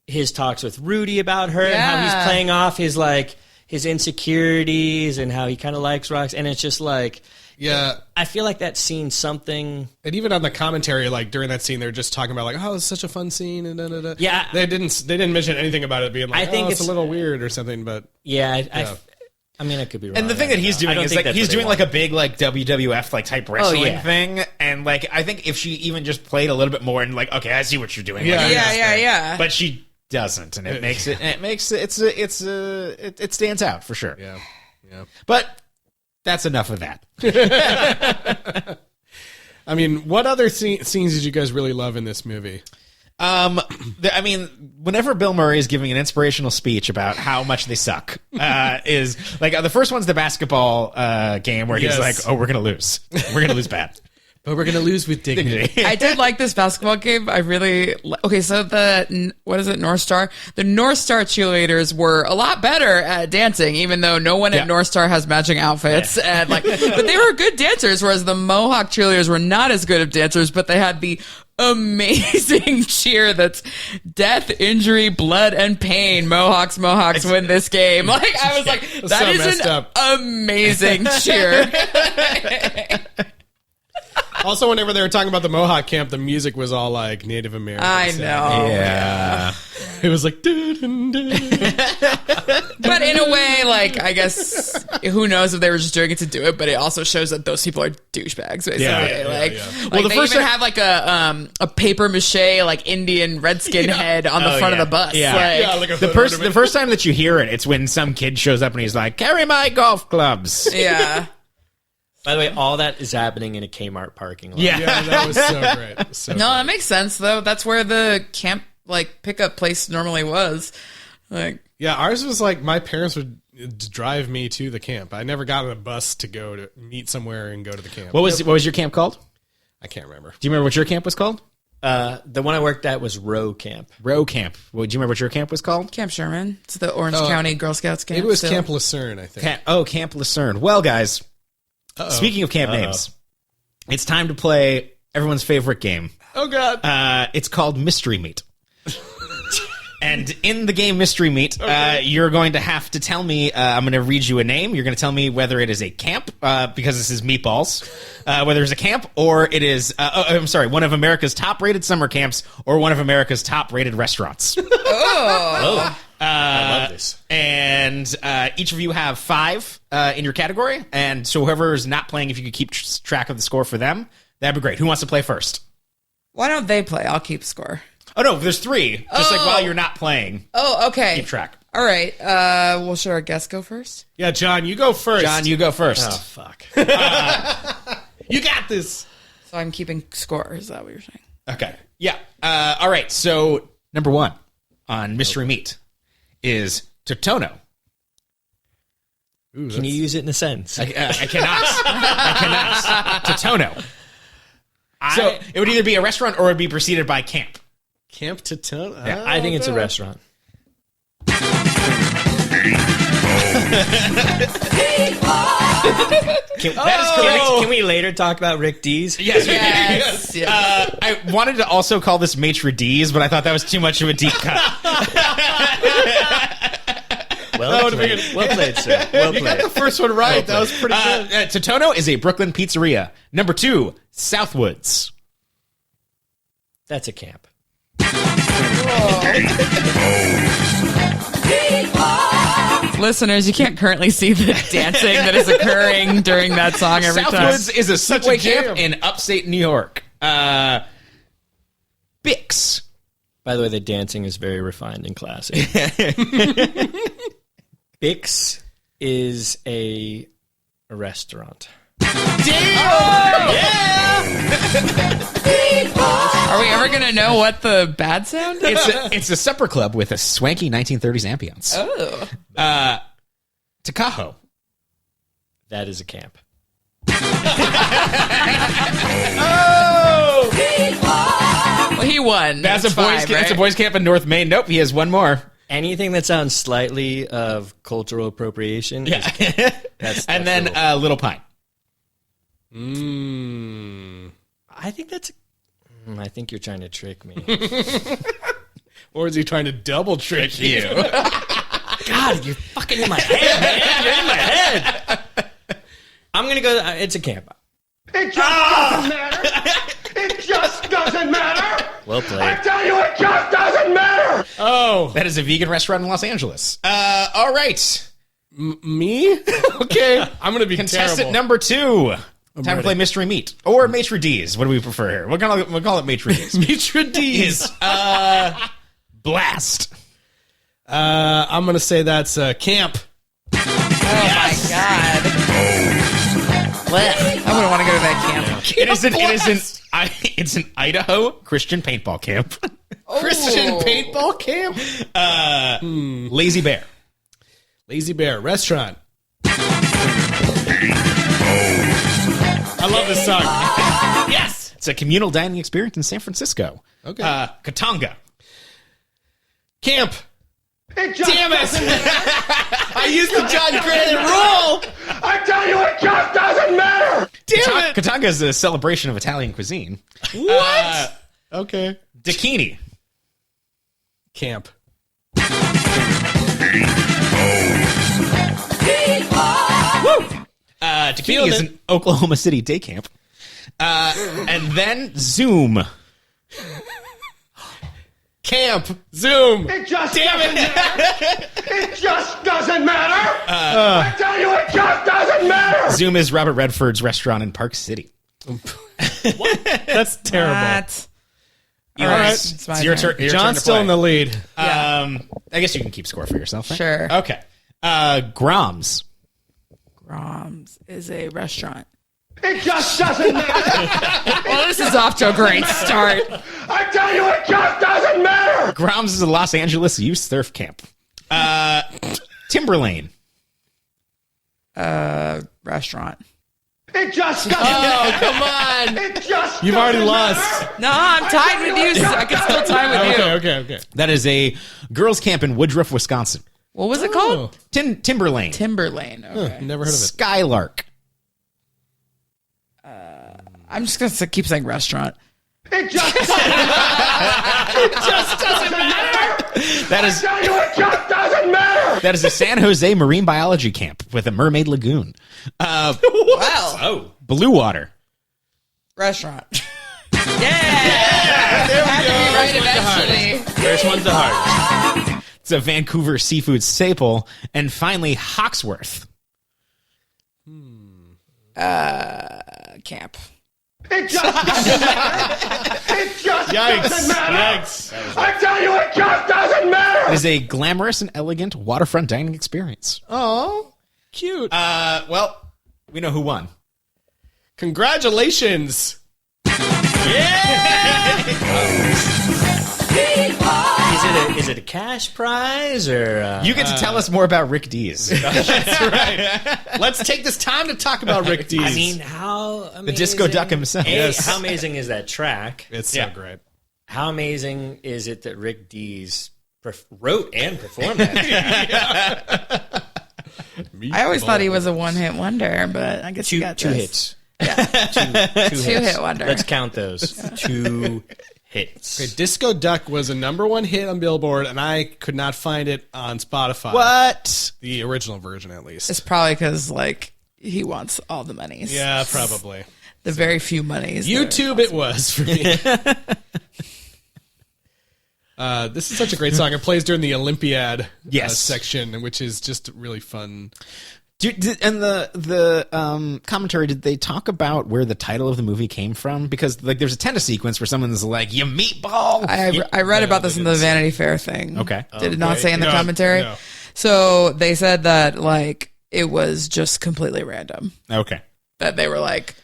his talks with Rudy about her and how he's playing off his like his insecurities and how he kind of likes rocks, and it's just like. Yeah. I feel like that scene something. And even on the commentary, like during that scene, they're just talking about like, oh, it's such a fun scene, and da-da-da. Yeah. They didn't mention anything about it being like, I think it's a little weird or something. But Yeah, I mean, I could be wrong. And the thing that he's doing is like he's doing like a big like WWF like type wrestling thing, and like I think if she even just played a little bit more and like, okay, I see what you're doing. Yeah. like, Yeah. but she doesn't, and it stands out for sure. yeah. But that's enough of that. I mean, what other scenes did you guys really love in this movie? I mean, whenever Bill Murray is giving an inspirational speech about how much they suck, is like the first one's the basketball game where he's like, "Oh, we're gonna lose. We're gonna lose bad." But we're gonna lose with dignity. I did like this basketball game. I really okay. So what is it? North Star. The North Star cheerleaders were a lot better at dancing, even though no one at North Star has matching outfits. And but they were good dancers. Whereas the Mohawk cheerleaders were not as good of dancers, but they had the amazing cheer that's death, injury, blood, and pain. Mohawks win this game. Like I was like, that so is messed an up. amazing cheer. Also, whenever they were talking about the Mohawk camp, the music was all like Native American. I know. Yeah. It was like, dun, dun, dun. But in a way, like, I guess, who knows if they were just doing it to do it, but it also shows that those people are douchebags, basically. Well, they even have like a paper mache, like Indian redskin head on the front of the bus. Yeah. Like, The first time that you hear it, it's when some kid shows up and he's like, "Carry my golf clubs." yeah. By the way, all that is happening in a Kmart parking lot. Yeah. Yeah, that was so great. So No, that makes sense, though. That's where the camp, like, pickup place normally was. Like, Yeah, ours was like my parents would drive me to the camp. I never got on a bus to go to meet somewhere and go to the camp. What was your camp called? I can't remember. Do you remember what your camp was called? The one I worked at was Row Camp. Row Camp. Well, do you remember what your camp was called? Camp Sherman. It's the Orange County Girl Scouts camp. Maybe it was still. Camp Lucerne, I think. Camp Lucerne. Well, guys, speaking of camp names, it's time to play everyone's favorite game. Oh, God. It's called Mystery Meat. And in the game Mystery Meat, you're going to have to tell me, I'm going to read you a name. You're going to tell me whether it is a camp, because this is Meatballs, whether it's a camp or it is, one of America's top-rated summer camps or one of America's top-rated restaurants. I love this. And each of you have 5 in your category. And so whoever's not playing, if you could keep track of the score for them, that'd be great. Who wants to play first? Why don't they play? I'll keep score. Oh, no, there's 3. Just like while you're not playing. Oh, okay. Keep track. All right. Well, should our guest go first? Yeah, John, you go first. John, you go first. Oh, fuck. You got this. So I'm keeping score. Is that what you're saying? Okay. Yeah. All right. So number 1 on Mystery Meat is Totono. Ooh, Can you use it in a sentence? I cannot. I cannot. Totono. So it would either be a restaurant or it would be preceded by camp. Camp Totono? Yeah, I think it's a restaurant. That is correct. Can we later talk about Rick D's? Yes. Yes. I wanted to also call this Maitre D's, but I thought that was too much of a deep cut. Well played, sir. Well You got played. the first one right. That was pretty good. Totono is a Brooklyn pizzeria. Number 2, Southwoods. That's a camp. Listeners, you can't currently see the dancing that is occurring during that song every Southwoods time. is a subway jam. camp in upstate New York. Bix. By the way, the dancing is very refined and classy. Bix is a restaurant. Are we ever going to know what the bad sound is? It's a supper club with a swanky 1930s ambience. Oh. Takaho. That is a camp. Well, he won. That's a boys' fine, camp. That's a right? boys' camp in North Maine. Nope, he has one more. Anything that sounds slightly of cultural appropriation. Yeah. Is a camp. That's And then the rule. Little Pine. I think that's. I think you're trying to trick me. Or is he trying to double trick you? God, you're fucking in my head, man. You're in my head. I'm gonna go. It's a camp. It just doesn't matter. It just doesn't matter. Well I played. tell you, it just doesn't matter. Oh, That is a vegan restaurant in Los Angeles. All right. me? Okay. I'm going to be Contestant terrible. number 2. Time to ready. play Mystery Meat. Or Maitre D's. What do we prefer here? We'll call it Maitre D's. Maitre D's. Blast. I'm going to say that's camp. Oh, my God. I wouldn't want to go to that camp. It's an Idaho Christian paintball camp. Christian paintball camp? Lazy Bear. Lazy Bear restaurant. I love this song. Yes. It's a communal dining experience in San Francisco. Okay. Katanga. Camp. It just Damn doesn't it. matter. I used the Jon Granat rule. I tell you, it just doesn't matter. Damn it. Katanga is a celebration of Italian cuisine. What? Okay. Dakini. Camp. Dakini is an Oklahoma City day camp. And then Zoom. Camp. Zoom. It just doesn't matter. It just doesn't matter. I tell you, it just doesn't matter. Zoom is Robert Redford's restaurant in Park City. That's terrible. What? All right. right. It's my It's your turn. turn. John's still in the lead. I guess you can keep score for yourself. Right? Sure. Okay. Grom's. Grom's is a restaurant. It just doesn't matter. Well, this is off to a great start. I tell you, it just doesn't matter. Grom's is a Los Angeles youth surf camp. Timberlane. Restaurant. It just doesn't Oh, come on. It just You've already doesn't lost. matter. No, I'm tied with you. So I can still tie with you. Okay. That is a girls' camp in Woodruff, Wisconsin. What was it called? Timberlane. Timberlane. Okay. Never heard of it. Skylark. I'm just going to keep saying restaurant. It just doesn't matter. It just doesn't matter. That is I tell you, it just doesn't matter. that is a San Jose marine biology camp with a mermaid lagoon. Wow. Oh, Blue Water. Restaurant. Yeah! Had to be right eventually. first one's the hardest. It's a Vancouver seafood staple. And finally, Hawksworth. Camp. It just doesn't matter. It just doesn't matter. Yikes. I tell you, it just doesn't It matter. is a glamorous and elegant waterfront dining experience. Oh, cute. Well, we know who won. Congratulations. Is it a cash prize or? You get to tell us more about Rick Dees. Let's take this time to talk about Rick Dees. I mean, how amazing, The disco duck himself. Yes. How amazing is that track? It's so great. How amazing is it that Rick Dees wrote and performed that? I always thought he was a one-hit wonder, but I guess he got two this. hits. Two Two-hit wonder. Let's count those. 2 hits. Okay, Disco Duck was a #1 hit on Billboard, and I could not find it on Spotify. What? The original version, at least. It's probably because, like, he wants all the monies. Yeah, probably. The very few monies. YouTube it was for me. This is such a great song. It plays during the Olympiad Yes. section, which is just really fun. And the commentary, did they talk about where the title of the movie came from? Because like there's a tennis sequence where someone's like, "You meatball." I read about this in the Vanity Fair thing. Okay. Did it not say in the No, commentary? no. So they said that, like, it was just completely random. Okay. That they were like,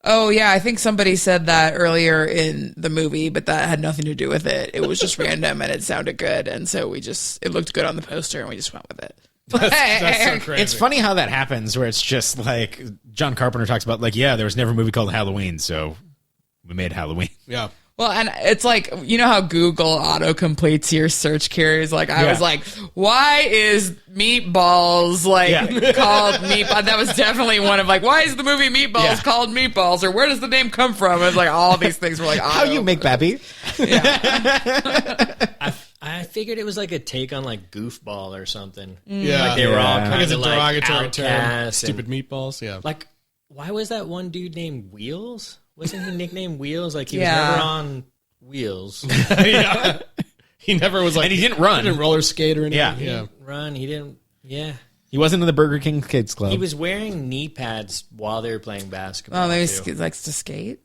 oh, yeah, I think somebody said that earlier in the movie, but that had nothing to do with it. It was just random and it sounded good. And so it looked good on the poster and we just went with it. That's so crazy. It's funny how that happens, where it's just like John Carpenter talks about, like, yeah, there was never a movie called Halloween, so we made Halloween. Yeah. Well, and it's like, you know how Google auto-completes your search queries? Like, I was like, why is Meatballs, like, called Meatballs? That was definitely one of, like, why is the movie Meatballs called Meatballs? Or where does the name come from? It was like, all these things were like, How you make Babby? I figured it was like a take on like Goofball or something. Yeah. Like they were all Yeah. kind It's a of like derogatory term. outcasts and- Stupid meatballs. Yeah. Like, why was that one dude named Wheels? Wasn't he nicknamed Wheels? Like he Yeah. was never on wheels. Yeah. He never was like. And he didn't run. He didn't roller skate or anything. Yeah. Yeah. Run. He didn't. Yeah. He wasn't in the Burger King Kids Club. He was wearing knee pads while they were playing basketball. oh, maybe too. he likes to skate?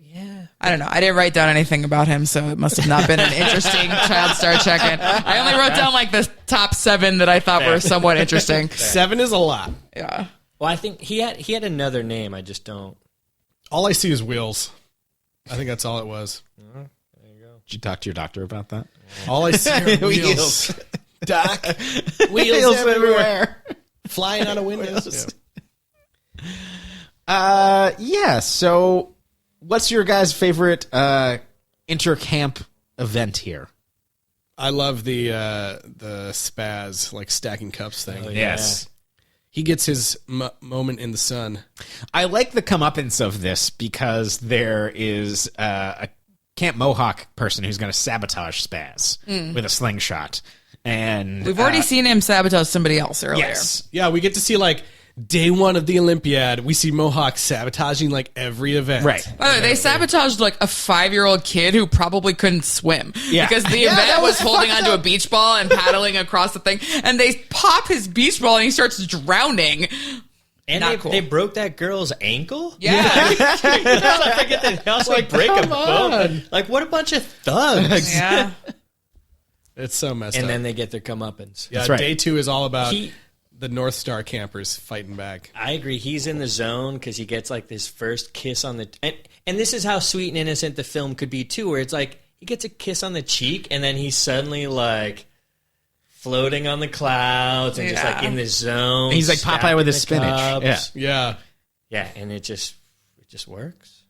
Yeah. I don't know. I didn't write down anything about him, so it must have not been an interesting child star check-in. I only wrote down, like, the top 7 that I thought were somewhat interesting. 7 is a lot. Yeah. Well, I think he had another name. I just don't. All I see is wheels. I think that's all it was. Did you talk to your doctor about that? All I see are wheels. Doc. Wheels everywhere. Flying out of windows. Yeah. So, what's your guys' favorite intercamp event here? I love the spaz, like stacking cups thing. Oh, Yes. He gets his moment in the sun. I like the comeuppance of this because there is a Camp Mohawk person who's going to sabotage Spaz with a slingshot. And We've already seen him sabotage somebody else earlier. yes. Yeah, we get to see like day 1 of the Olympiad. We see Mohawk sabotaging like every event. Right. By the way, they sabotaged like a 5-year-old kid who probably couldn't swim. Yeah. Because the Yeah, event that was was holding fucked onto a up. beach ball and paddling across the thing. And they pop his beach ball and he starts drowning. And Not they, cool. they broke that girl's ankle? Yeah. I forget that they also break a bone. Like, what a bunch of thugs. Yeah. It's so messed And up. then they get their comeuppance. yeah, That's right. day 2 is all about He- the North Star campers fighting back. I agree. He's in the zone because he gets like this first kiss on the and this is how sweet and innocent the film could be too, where it's like he gets a kiss on the cheek and then he's suddenly like floating on the clouds and just like in the zone. He's like Popeye with his stacking the spinach. cups. Yeah. And it just works.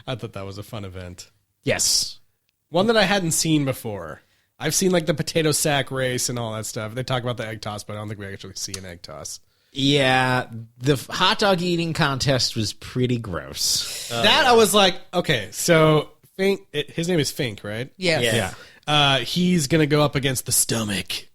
I thought that was a fun event. Yes. One that I hadn't seen before. I've seen like the potato sack race and all that stuff. They talk about the egg toss, but I don't think we actually see an egg toss. Yeah, the hot dog eating contest was pretty gross. That I was like, okay, so Fink, his name is Fink, right? Yes. Yeah. He's gonna go up against the stomach,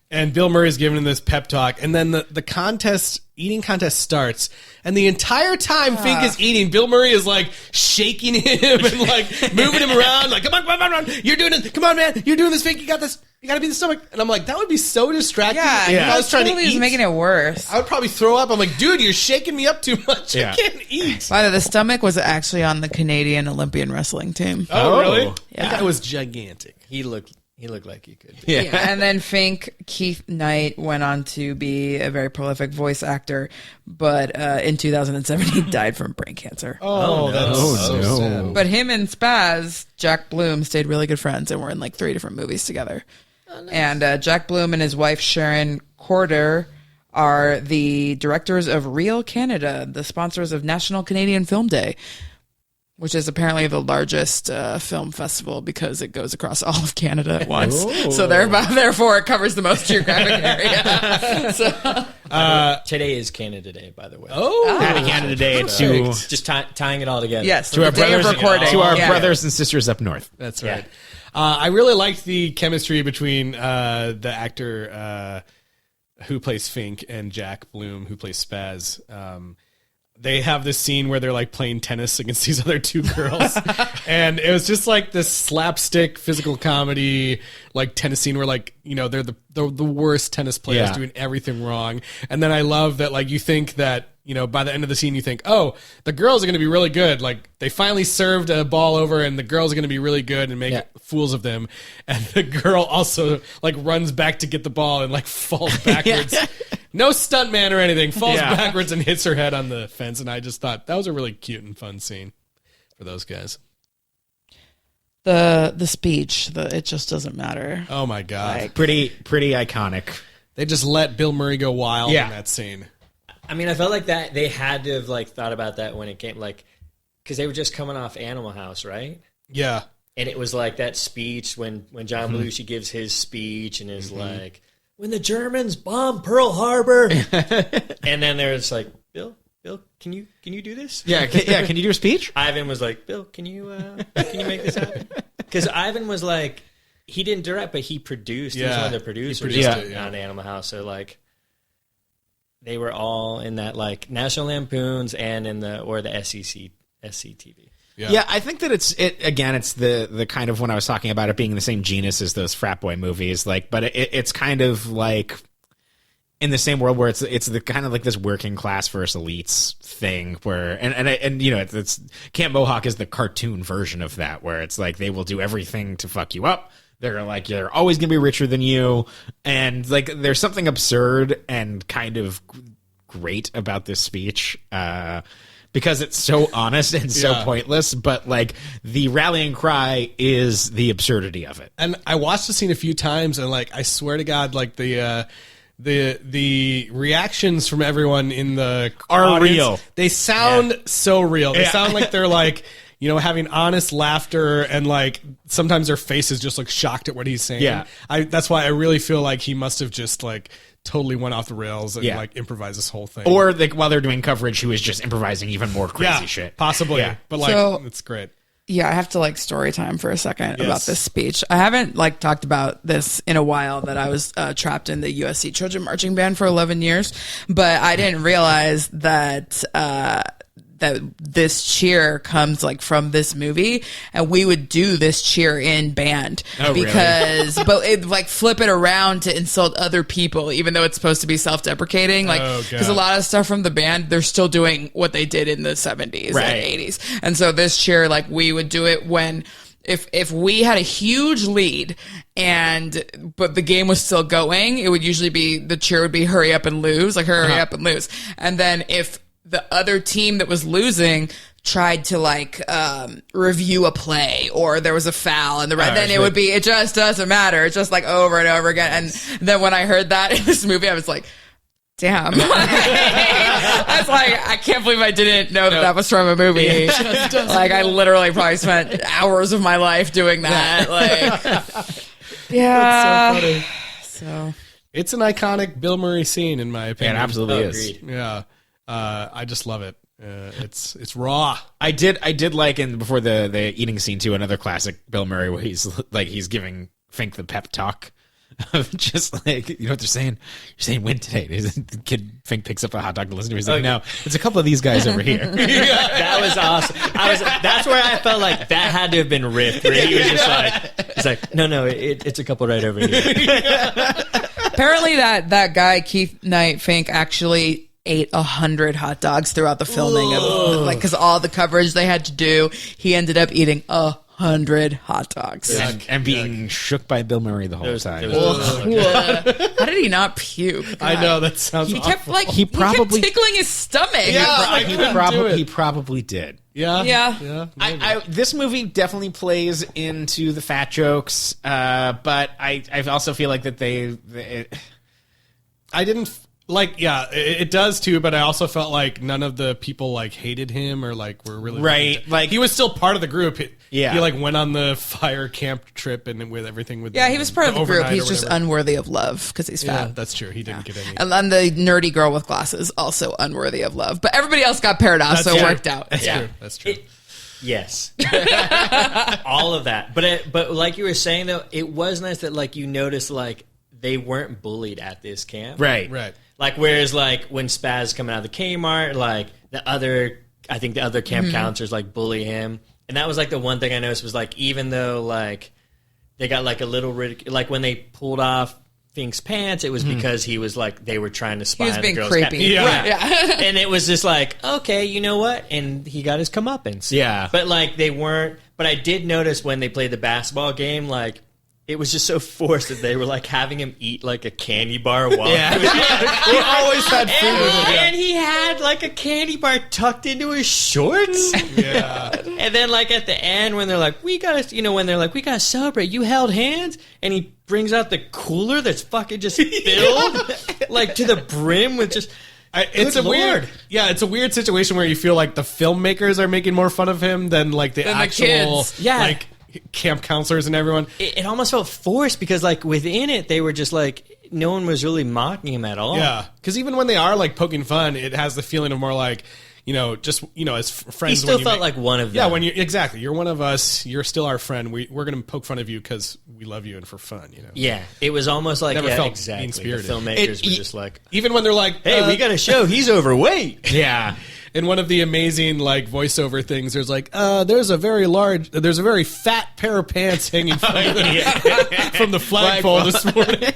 and Bill Murray's giving him this pep talk, and then the eating contest starts, and the entire time Fink is eating, Bill Murray is like shaking him and like moving him around, like come on, you're doing it, come on, man, you're doing this, Fink, you got this. You gotta be the stomach. And I'm like, that would be so distracting. Yeah, If I was trying to totally was eat, making it worse. I would probably throw up. I'm like, dude, you're shaking me up too much. Yeah. I can't eat. By the way, the stomach was actually on the Canadian Olympian wrestling team. Oh, really? Yeah. That guy was gigantic. He looked like he could be. Yeah. Yeah, and then Keith Knight went on to be a very prolific voice actor, but in 2007 he died from brain cancer. Oh, that's so no. sad. But him and Spaz, Jack Bloom, stayed really good friends and were in like 3 different movies together. And Jack Bloom and his wife Sharon Corder are the directors of Reel Canada, the sponsors of National Canadian Film Day, which is apparently the largest film festival because it goes across all of Canada at once. So therefore, it covers the most geographic area. Today is Canada Day, by the way. Oh, Happy Canada Day to Just tying it all together. Yes, our the day of brothers, recording. to our Yeah. brothers and sisters up north. that's right. I really liked the chemistry between the actor who plays Fink and Jack Bloom, who plays Spaz. They have this scene where they're like playing tennis against these other 2 girls. And it was just like this slapstick physical comedy, like tennis scene where like, you know, they're the worst tennis players doing everything wrong. And then I love that, like, you think that, you know, by the end of the scene, you think, oh, the girls are going to be really good. Like, they finally served a ball over and the girls are going to be really good and make fools of them. And the girl also like runs back to get the ball and like falls backwards. No stuntman or anything, falls backwards and hits her head on the fence. And I just thought that was a really cute and fun scene for those guys. The speech, it just doesn't matter. Oh my God. Pretty iconic. They just let Bill Murray go wild in that scene. I mean, I felt like that they had to have like thought about that when it came, like, because they were just coming off Animal House, right? Yeah. And it was like that speech when John Belushi gives his speech and is like, when the Germans bombed Pearl Harbor. And then there's like, Bill, can you do this? Yeah, can you do a speech? Ivan was like, Bill, can you make this happen? Because Ivan was like, he didn't direct, but he produced. He was one of the producers produced it, on Animal House. So like, they were all in that like National Lampoons and in the SCTV. Yeah, I think that it's the kind of when I was talking about it being in the same genus as those frat boy movies, like, but it's kind of like in the same world where it's the kind of like this working class versus elites thing where and you know it's Camp Mohawk is the cartoon version of that where it's like they will do everything to fuck you up. They're like, you're always going to be richer than you. And like, there's something absurd and kind of great about this speech because it's so honest and so pointless. But like, the rallying cry is the absurdity of it. And I watched the scene a few times and like, I swear to God, like the reactions from everyone in the Are audience, real. They sound so real. They sound like they're like, you know, having honest laughter and like sometimes their faces just look shocked at what he's saying. Yeah. That's why I really feel like he must have just like totally went off the rails and like improvised this whole thing. Or like while they're doing coverage, he was just improvising even more crazy shit. Possibly. Yeah. But like, So- it's great. Yeah, I have to like story time for a second about this speech. I haven't like talked about this in a while that I was trapped in the USC Children Marching Band for 11 years, but I didn't realize that that this cheer comes like from this movie, and we would do this cheer in band because but it like flip it around to insult other people even though it's supposed to be self-deprecating, like because a lot of stuff from the band they're still doing what they did in the 70s and 80s, and so this cheer like we would do it when if we had a huge lead but the game was still going, it would usually be the cheer would be hurry up and lose, like hurry up and lose, and then if the other team that was losing tried to like review a play or there was a foul and then it would be, it just doesn't matter. It's just like over and over again. And then when I heard that in this movie, I was like, damn. I was like, I can't believe I didn't know that was from a movie. Like, I literally probably spent hours of my life doing that. Like, yeah. That's so funny. So It's an iconic Bill Murray scene, in my opinion. It absolutely is. Agreed. Yeah. I just love it. It's raw. I did like in before the eating scene too, another classic Bill Murray where he's giving Fink the pep talk. Just like, you know what they're saying? You're saying win today. The kid Fink picks up a hot dog to listen to. He's like, no, it's a couple of these guys over here. That was awesome. That's where I felt like that had to have been riffed. Where he was just like, he's like, no, it's a couple right over here. apparently that guy, Keith Knight Fink, actually ate 100 hot dogs throughout the filming of, like, because all the coverage they had to do, he ended up eating 100 hot dogs. and being shook by Bill Murray the whole time. How did he not puke? God. I know, that sounds He kept awful. he kept tickling his stomach. He probably did. Yeah. This movie definitely plays into the fat jokes, but I also feel like that I didn't like. Yeah, it does too. But I also felt like none of the people like hated him or like were really Right, Like he was still part of the group. He Yeah. like went on the fire camp trip and with everything with. Yeah, he was part of the group. overnight or He's just whatever. unworthy of love because he's Yeah, fat. that's true. He didn't get any. And then the nerdy girl with glasses, also unworthy of love. But everybody else got paired off, so it true. worked out. That's Yeah. true. That's true. Yes. All of that. But like you were saying, though, it was nice that, like, you noticed, like, they weren't bullied at this camp. right. Like, whereas, like, when Spaz coming out of the Kmart, like, I think the other camp counselors, like, bully him. And that was, like, the one thing I noticed was, like, even though, like, they got, like, a little like, when they pulled off Fink's pants, it was because he was, like, they were trying to spy He was on being the girl's creepy. Yeah. Right. Yeah. And it was just like, okay, you know what? And he got his comeuppance. Yeah. But, like, they weren't... But I did notice when they played the basketball game, like, it was just so forced that they were, like, having him eat, like, a candy bar while Yeah. He always had food with him. and he had, like, a candy bar tucked into his shorts. Yeah. And then, like, at the end, when they're like, we gotta celebrate, you held hands, and he brings out the cooler that's fucking just filled, like, to the brim with just... It's Good a weird, Lord. it's a weird situation where you feel like the filmmakers are making more fun of him than like the Than the actual kids. Yeah. like camp counselors and everyone. It almost felt forced because, like, within it, they were just like, no one was really mocking him at all. Yeah, because even when they are like poking fun, it has the feeling of more like, just as friends. He still when you felt like one of them. Yeah, when you're one of us, you're still our friend. We're gonna poke fun of you because we love you and for fun. Yeah, it was almost like, Never felt exactly. The mean-spirited. filmmakers were just like, Even when they're like, hey, we got to show he's overweight. Yeah. in one of the amazing like voiceover things, there's like, there's a very fat pair of pants hanging from, from the flagpole this morning.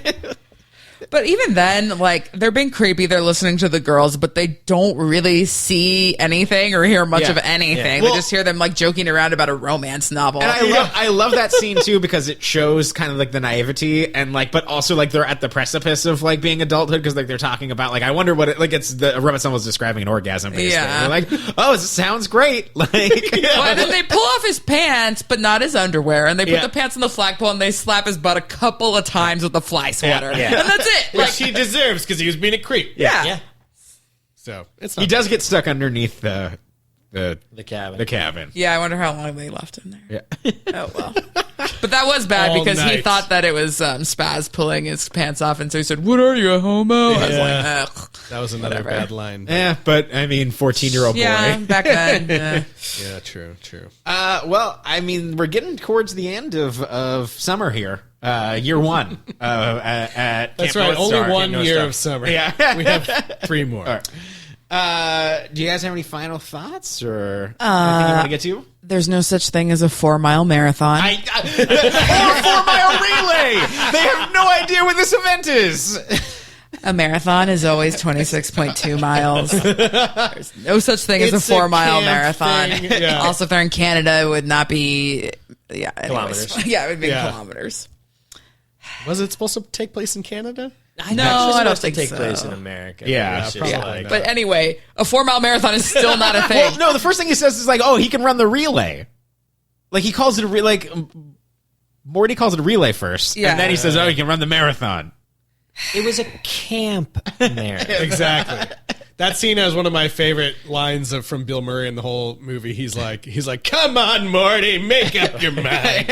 But even then, like, they're being creepy. They're listening to the girls, but they don't really see anything or hear much Yeah. of anything. Well- They just hear them, like, joking around about a romance novel. And I love that scene too because it shows kind of like the naivety and like, but also like they're at the precipice of like being adulthood because like they're talking about like I wonder what it like it's the romance novel is describing an orgasm. Basically. Yeah. They're like, oh, it sounds great. Like, Well, and then they pull off his pants, but not his underwear, and they put Yeah. the pants on the flagpole, and they slap his butt a couple of times with the fly swatter, Yeah. and that's it. Which Like, he deserves because he was being a creep. yeah. Yeah, So it's he not does get stuck underneath the cabin. the cabin. Yeah, I wonder how long they left him there. Yeah. Oh well. But that was bad All because he night. thought that it was Spaz pulling his pants off, and so he said, "What are you, a homo?" I was like, Yeah. ugh. that was another Whatever. bad line. Yeah, but I mean, 14-year-old Yeah, boy. back then. Yeah. Yeah, true. Well, I mean, we're getting towards the end of summer here. Year one. At That's Camp right. North Only Star. one Camp year North of Star. summer. Yeah. We have 3 more. All right. Do you guys have any final thoughts or anything you want to get to? There's no such thing as a 4-mile marathon. Or a 4-mile relay. They have no idea what this event is. A marathon is always 26.2 miles. There's no such thing as a It's a 4-mile camp marathon. thing, yeah. Also, if they're in Canada, it would not be. Yeah, anyways. Kilometers. Yeah, it would be Yeah. kilometers. Was it supposed to take place in Canada? I No, know it's I don't supposed to think take so. place in America. Yeah, It's just probably like- not. But anyway, a 4-mile marathon is still not a thing. Well, no, the first thing he says is like, "Oh, he can run the relay." Like he calls it Morty calls it a relay first, Yeah. and then he says, "Oh, he can run the marathon." it was a camp marathon. Exactly. That scene has one of my favorite lines from Bill Murray in the whole movie. He's like, "Come on, Morty, make up your mind."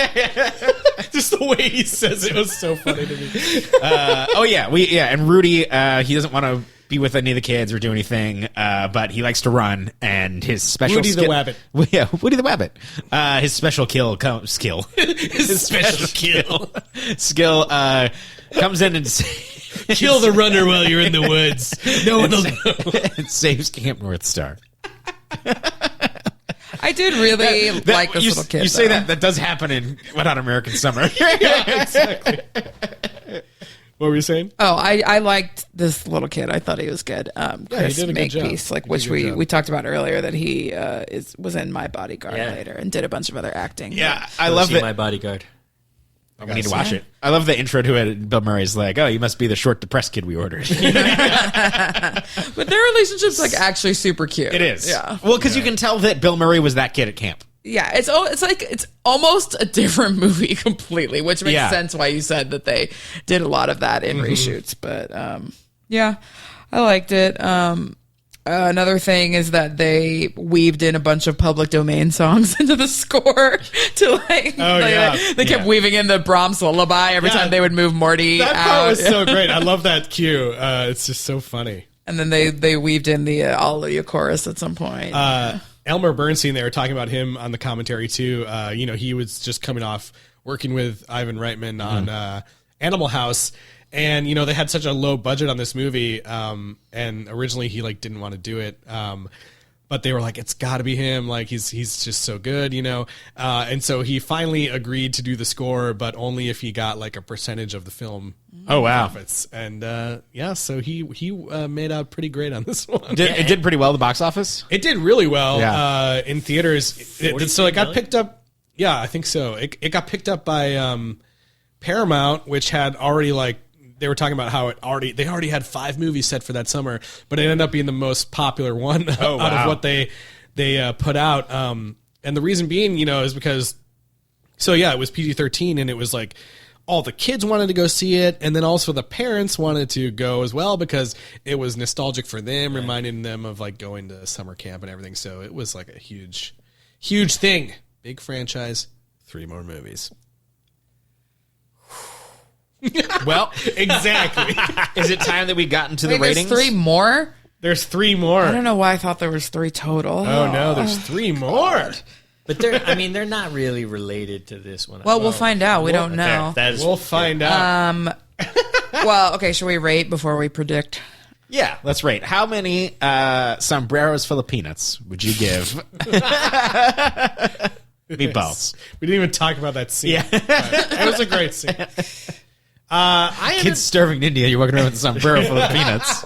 Just the way he says it was so funny to me. And Rudy, he doesn't want to be with any of the kids or do anything, but he likes to run, and his special Woody the Wabbit. Yeah, Woody the Wabbit. His special skill His special skill comes in and kill the runner while you're in the woods. No one will know. it saves Camp North Star. I did really like this little kid. You say though. that does happen in Wet Hot American Summer. Exactly. What were you saying? Oh, I liked this little kid. I thought he was good. he Chris did a good job. Makepeace, like He did which a good job. we talked about earlier, that he was in My Bodyguard Yeah. later and did a bunch of other acting. Yeah, I love See it. My Bodyguard. We need to watch it. I love the intro to it. Bill Murray's like, "Oh, you must be the short, depressed kid we ordered." But their relationship's like actually super cute. It is. Yeah. Well, because you can tell that Bill Murray was that kid at camp. Yeah, it's almost a different movie completely, which makes Yeah. sense why you said that they did a lot of that in reshoots. But yeah, I liked it. Another thing is that they weaved in a bunch of public domain songs into the score to they kept weaving in the Brahms lullaby every Yeah. time they would move Morty That out. part was so great. I love that cue. It's just so funny. And then they weaved in the Alleluia chorus at some point. Elmer Bernstein, they were talking about him on the commentary too. He was just coming off working with Ivan Reitman on Animal House, and they had such a low budget on this movie. And originally he didn't want to do it, but they were like, "It's got to be him. Like he's just so good, And so he finally agreed to do the score, but only if he got a percentage of the film. Oh wow! Profits. And so he made out pretty great on this one. It did pretty well at the box office. It did really well Yeah. in theaters. So it got picked up. Yeah, I think so. It got picked up by Paramount, which had already they were talking about how they already had 5 movies set for that summer, but it ended up being the most popular one out of what they put out. And the reason being, is because it was PG-13, and it was all the kids wanted to go see it, and then also the parents wanted to go as well because it was nostalgic for them, reminding them of going to summer camp and everything. So it was a huge thing. Big franchise, 3 more movies. Well, Exactly. is it time that we got into the Wait, there's ratings? 3 more? There's 3 more. I don't know why I thought there was 3 total. Oh no, there's 3 more. But they're not really related to this one. Well, we'll find out. We don't know. That is, We'll find out. Well, okay, should we rate before we predict? Yeah, let's rate. How many sombreros full of peanuts would you give Meatballs? We didn't even talk about that scene. Yeah. It was a great scene. Kids starving in India, you're walking around with a sombrero full of peanuts.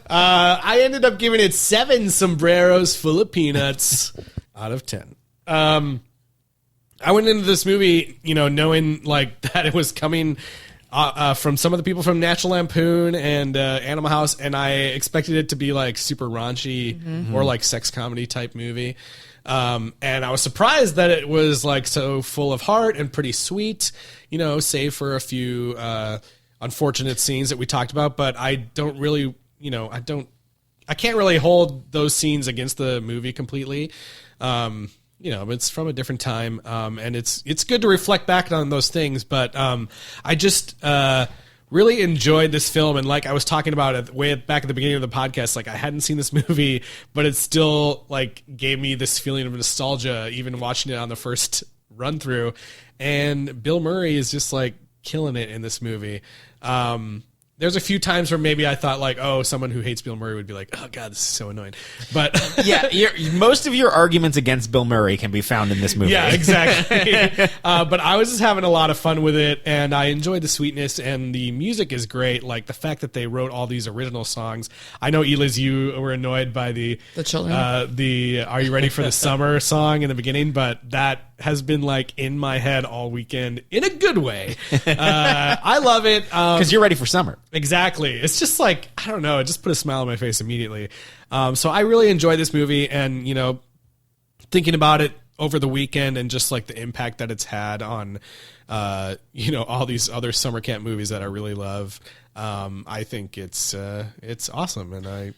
I ended up giving it 7 sombreros full of peanuts out of 10. I went into this movie, knowing that it was coming from some of the people from National Lampoon and Animal House, and I expected it to be super raunchy or sex comedy type movie. And I was surprised that it was so full of heart and pretty sweet, save for a few unfortunate scenes that we talked about. But I don't really, I can't really hold those scenes against the movie completely. It's from a different time, and it's good to reflect back on those things. But I just really enjoyed this film, and I was talking about it way back at the beginning of the podcast, I hadn't seen this movie, but it still gave me this feeling of nostalgia, even watching it on the first run through. And Bill Murray is just killing it in this movie. There's a few times where maybe I thought someone who hates Bill Murray would be oh God, this is so annoying. But Yeah, most of your arguments against Bill Murray can be found in this movie. yeah, exactly. But I was just having a lot of fun with it, and I enjoyed the sweetness, and the music is great. The fact that they wrote all these original songs. I know, Eliz, you were annoyed by the children. the "Are You Ready for the Summer" song in the beginning, but that has been like in my head all weekend in a good way. I love it. Because you're ready for summer. Exactly. It's just like, I don't know, it just put a smile on my face immediately. So I really enjoy this movie, and, thinking about it over the weekend and just like the impact that it's had on, all these other summer camp movies that I really love. I think it's awesome. And I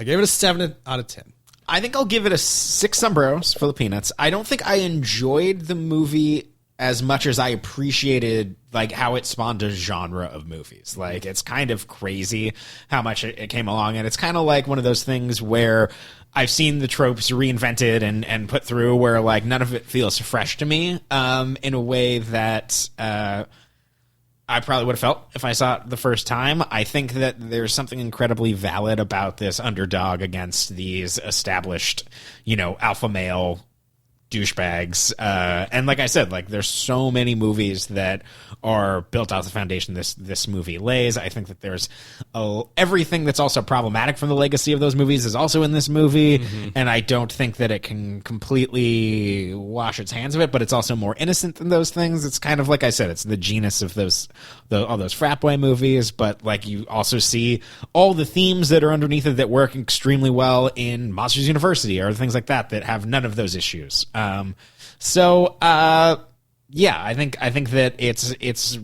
gave it a 7 out of 10. I think I'll give it a 6 sombreros for the peanuts. I don't think I enjoyed the movie as much as I appreciated like how it spawned a genre of movies. Like, it's kind of crazy how much it came along, and it's kind of like one of those things where I've seen the tropes reinvented and put through where like none of it feels fresh to me in a way that I probably would have felt if I saw it the first time. I think that there's something incredibly valid about this underdog against these established, alpha male douchebags. And like I said, like there's so many movies that are built out the foundation this movie lays. I think that there's everything that's also problematic from the legacy of those movies is also in this movie. And I don't think that it can completely wash its hands of it, but it's also more innocent than those things. It's kind of like I said, it's the genus of all those frat boy movies, but like you also see all the themes that are underneath it that work extremely well in Monsters University or things like that have none of those issues. I think that it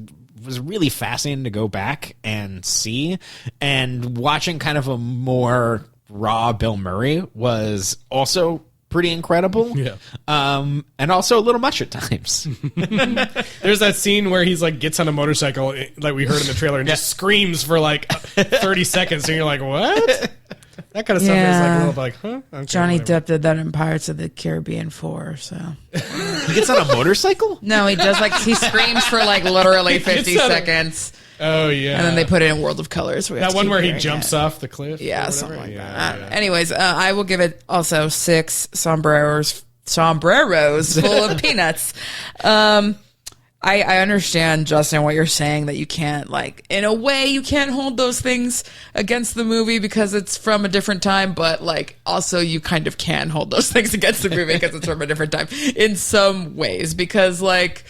was really fascinating to go back and see, and watching kind of a more raw Bill Murray was also pretty incredible. Yeah. And also a little much at times. There's that scene where he's like gets on a motorcycle, like we heard in the trailer, and just screams for like 30 seconds, and you're like, what? That kind of stuff is like a little like, huh? Okay, Johnny whatever. Depp did that in Pirates of the Caribbean 4, so. He gets on a motorcycle? No, he does he screams for like literally 50 gets on a- seconds. Oh, yeah. And then they put it in World of Colors. We have that to one keep where he hearing jumps it. off the cliff? or Yeah, whatever? something like Yeah, that. yeah. Anyways, I will give it also 6 sombreros full of peanuts. I understand, Justin, what you're saying, that you can't, like, in a way, you can't hold those things against the movie because it's from a different time, but, like, also you kind of can hold those things against the movie because it's from a different time in some ways, because, like,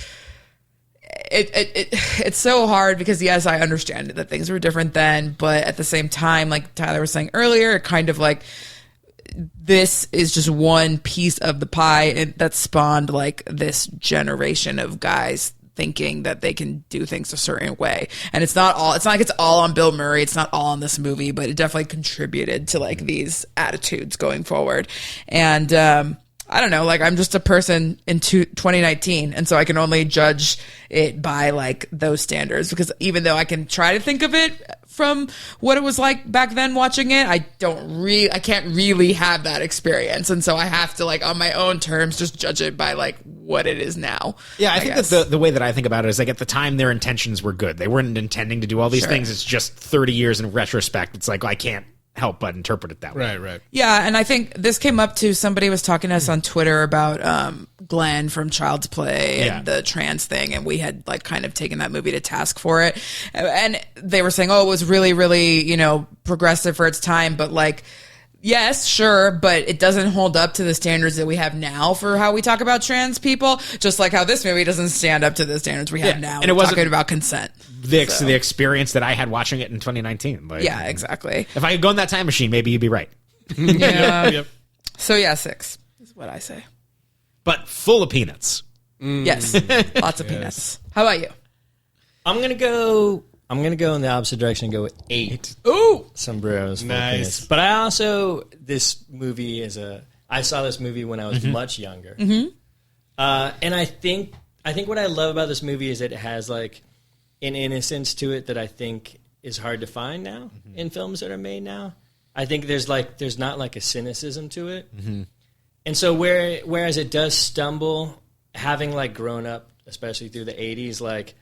it's so hard because, yes, I understand that things were different then, but at the same time, like Tyler was saying earlier, it kind of, like, this is just one piece of the pie that spawned, like, this generation of guys thinking that they can do things a certain way. And it's not like it's all on Bill Murray. It's not all on this movie, but it definitely contributed to, like, these attitudes going forward. And, I don't know, like, I'm just a person in 2019, and so I can only judge it by, like, those standards, because even though I can try to think of it from what it was like back then watching it, I can't really have that experience, and so I have to, like, on my own terms, just judge it by, like, what it is now. Yeah, I think guess. that the way that I think about it is, like, at the time their intentions were good. They weren't intending to do all these Sure. things. It's just 30 years in retrospect. It's like, I can't help but interpret it that way. Right. Yeah, and I think this came up to somebody was talking to us on Twitter about Glenn from Child's Play and the trans thing, and we had, like, kind of taken that movie to task for it. And they were saying, oh, it was really, really, progressive for its time, but, like, yes, sure, but it doesn't hold up to the standards that we have now for how we talk about trans people, just like how this movie doesn't stand up to the standards we have now. And it wasn't talking about consent. The experience that I had watching it in 2019. Like, Yeah, exactly. If I had gone that time machine, maybe you'd be right. Yeah. Yep. So yeah, 6 is what I say. But full of peanuts. Yes, lots of peanuts. How about you? I'm gonna go in the opposite direction and go with 8. Ooh, Sombreros. full of Nice. peanuts. But I also, this movie I saw this movie when I was much younger. And I think what I love about this movie is that it has, like, an innocence to it that I think is hard to find now in films that are made now. I think there's not, like, a cynicism to it. And so whereas it does stumble, having, like, grown up, especially through the 80s, like,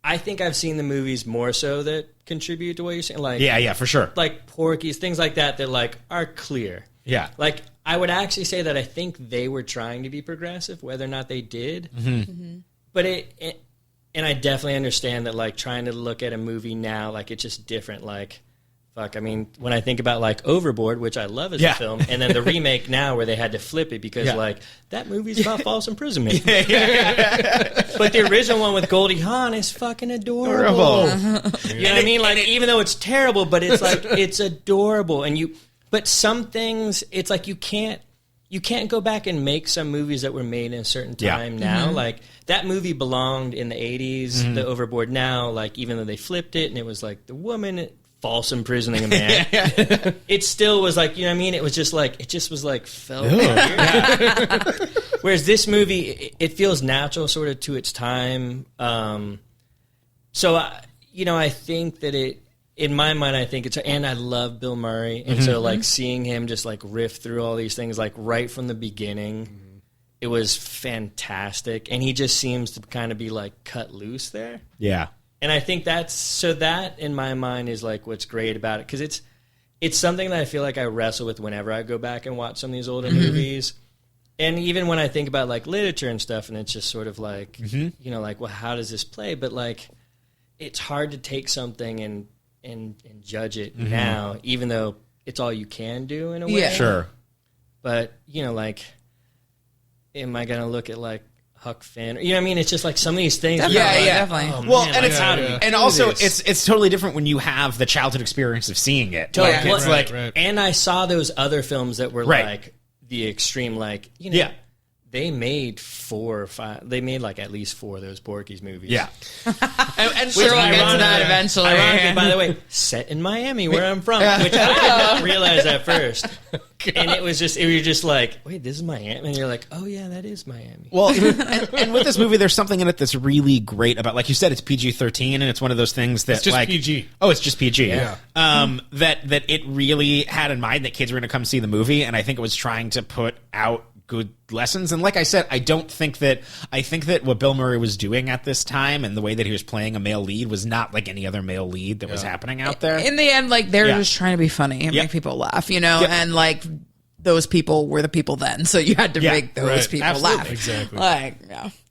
I think I've seen the movies more so that contribute to what you're saying. Like, Yeah, for sure. like Porky's, things like that like, are clear. Yeah. Like, I would actually say that I think they were trying to be progressive, whether or not they did. But and I definitely understand that, like, trying to look at a movie now, like, it's just different. Like, fuck, I mean, when I think about like Overboard, which I love as a film, and then the remake now where they had to flip it because like that movie's about false imprisonment. But the original one with Goldie Hawn is fucking adorable. You know what I mean? Like even though it's terrible, but it's like it's adorable. But some things, it's like you can't go back and make some movies that were made in a certain time now. Like that movie belonged in the 80s, the Overboard now, like even though they flipped it and it was like the woman false imprisoning a man. It still was like, you know what I mean? It just was like felt weird. Whereas this movie, it feels natural sort of to its time. So, I think that in my mind, I think and I love Bill Murray. And so like seeing him just like riff through all these things, like right from the beginning, it was fantastic. And he just seems to kind of be like cut loose there. Yeah. And I think that in my mind is like what's great about it, because it's something that I feel like I wrestle with whenever I go back and watch some of these older movies, and even when I think about like literature and stuff, and it's just sort of like like, well, how does this play? But like, it's hard to take something and judge it now, even though it's all you can do in a way. Yeah. Sure. But like, am I gonna look at like Huck Finn? You know what I mean? It's just like some of these things. Definitely. Oh, Well, man, and like, it's how do we and do also this? it's totally different when you have the childhood experience of seeing it. Totally. Like, it's Well, like and I saw those other films that were like the extreme, like they made 4 or 5. They made like at least 4 of those Porky's movies. Yeah. And sure, we'll get to that eventually. Ironically, by the way, set in Miami, where I'm from, which I did not realize at first. And it was just like, wait, this is Miami, and you're like, oh yeah, that is Miami. Well, and with this movie, there's something in it that's really great about, like you said, it's PG-13, and it's one of those things that It's just like, PG. Oh, it's just PG. Yeah. That it really had in mind that kids were going to come see the movie, and I think it was trying to put out good lessons. And like I said, I think that what Bill Murray was doing at this time and the way that he was playing a male lead was not like any other male lead that was happening out there. In the end, like they're just trying to be funny and make people laugh, and like those people were the people then, so you had to make those people laugh. Exactly. Like,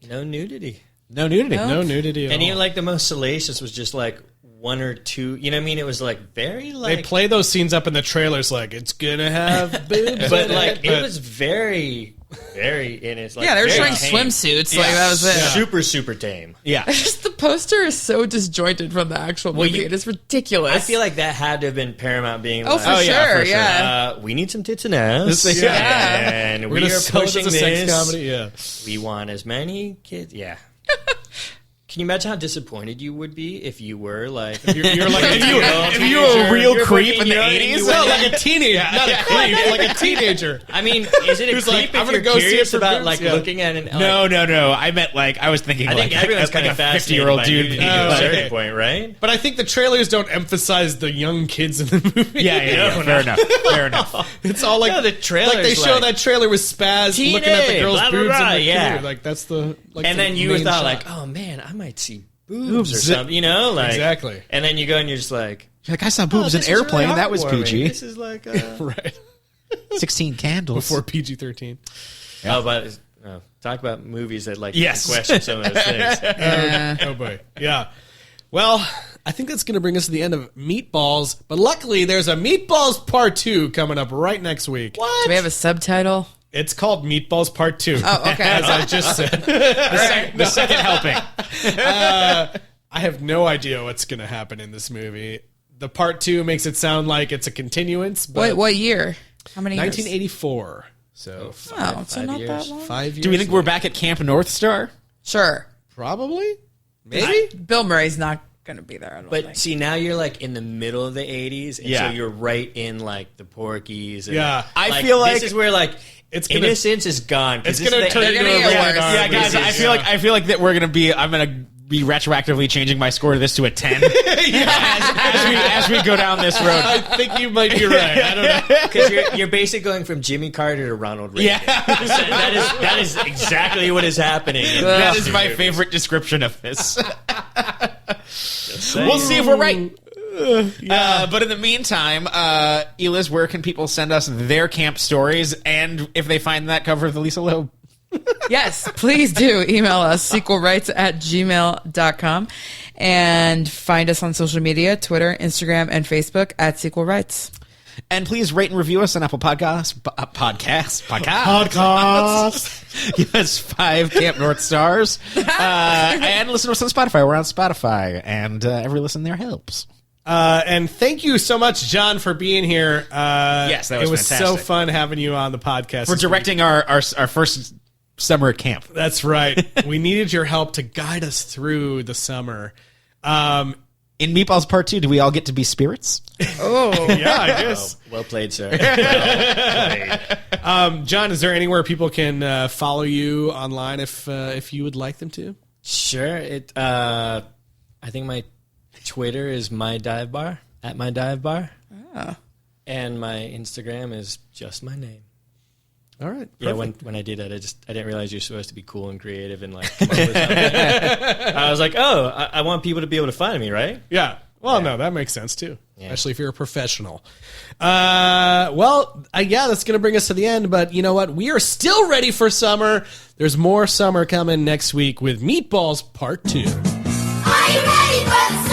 No nudity. No nudity. No nudity at And all. even like the most salacious was just like 1 or 2. You know what I mean? It was like very like. They play those scenes up in the trailers like it's gonna have boobs, but like it was very, very in its like. they were very showing tame. swimsuits. Like that was it. Super, super tame. Yeah. Just the poster is so disjointed from the actual movie. It is ridiculous. I feel like that had to have been Paramount being Oh, like, for sure, yeah. we need some tits and ass. Yeah. And We're we gonna are sell it pushing as a sex this. comedy. Yeah. We want as many kids. Yeah. Can you imagine how disappointed you would be if you were like You're like if you were a real creep in the 80s, no, like a teenager, not a creep, like a teenager. I mean, is it a Who's creep like, I'm if gonna you're go see it curious for about boobs? like Yeah. looking at it? No. I meant like I was thinking. I think like, everyone's like kind a of fascinated 50-year-old by dude. nudity being at a like- certain point, right? But I think the trailers don't emphasize the young kids in the movie. Yeah. Fair enough. Fair enough. It's all like No, the trailer's like they show like, that trailer with Spaz Teenage, looking at the girl's blah, blah, boobs blah, in the yeah. computer. Like that's the like. And the then you main thought shot. like, oh man, I might see boobs or something, you know? Like, Exactly. And then you go and you're just like, You're like, I saw boobs in this is really Airplane. That was heartwarming. PG. This is like, right 16 candles. before PG-13. oh, but talk about movies that like Yes. question some of those things. Oh boy, yeah. Well, I think that's going to bring us to the end of Meatballs. But luckily, there's a Meatballs Part 2 coming up right next week. Do we have a subtitle? It's called Meatballs Part 2. Oh, okay. As I just said. The second helping. I have no idea what's going to happen in this movie. The Part 2 makes it sound like it's a continuance, but What year? How many years? 1984. So Oh, so 5 not years. that long. 5 years. Do we think we're back at Camp North Star? Sure. Probably? Maybe? Bill Murray's not going to be there, I don't But think. see, now you're like in the middle of the 80s, and Yeah. so you're right in like the Porkies. And, Yeah. I feel like this is where like it's gonna- innocence is gone. 'cause It's this going to is turn the- into They're a gonna get rated worse. R Yeah, guys, movie. I feel like that wewe're gonna be. I'm gonna be retroactively changing my score to this to a 10 as we go down this road. I think you might be right. I don't know. Because you're basically going from Jimmy Carter to Ronald Reagan. Yeah, that is exactly what is happening. that is my favorite description of this. We'll see if we're right. But in the meantime, Eliz, where can people send us their camp stories, and if they find that cover of the Lisa Loeb? Yes, please do email us sequelrights@gmail.com. And find us on social media, Twitter, Instagram, and Facebook at Sequel Rights. And please rate and review us on Apple Podcasts. Podcast. Give us 5 Camp North stars. And listen to us on Spotify. We're on Spotify. And every listen there helps. And thank you so much, John, for being here. Yes, that was it was fantastic. so fun having you on the podcast. For directing our first summer at camp. That's right. We needed your help to guide us through the summer. In Meatballs Part 2, do we all get to be spirits? Oh, yeah, I guess. Well played, sir. John, is there anywhere people can follow you online if you would like them to? Sure. I think my Twitter is my dive bar, at my dive bar. Oh. And my Instagram is just my name. All right. Yeah, when I did that, I didn't realize you're supposed to be cool and creative and like come up with something. I was like, I want people to be able to find me, right? Yeah. Well, no, that makes sense too, especially if you're a professional. Yeah, that's going to bring us to the end. But you know what? We are still ready for summer. There's more summer coming next week with Meatballs Part 2. Are you ready for the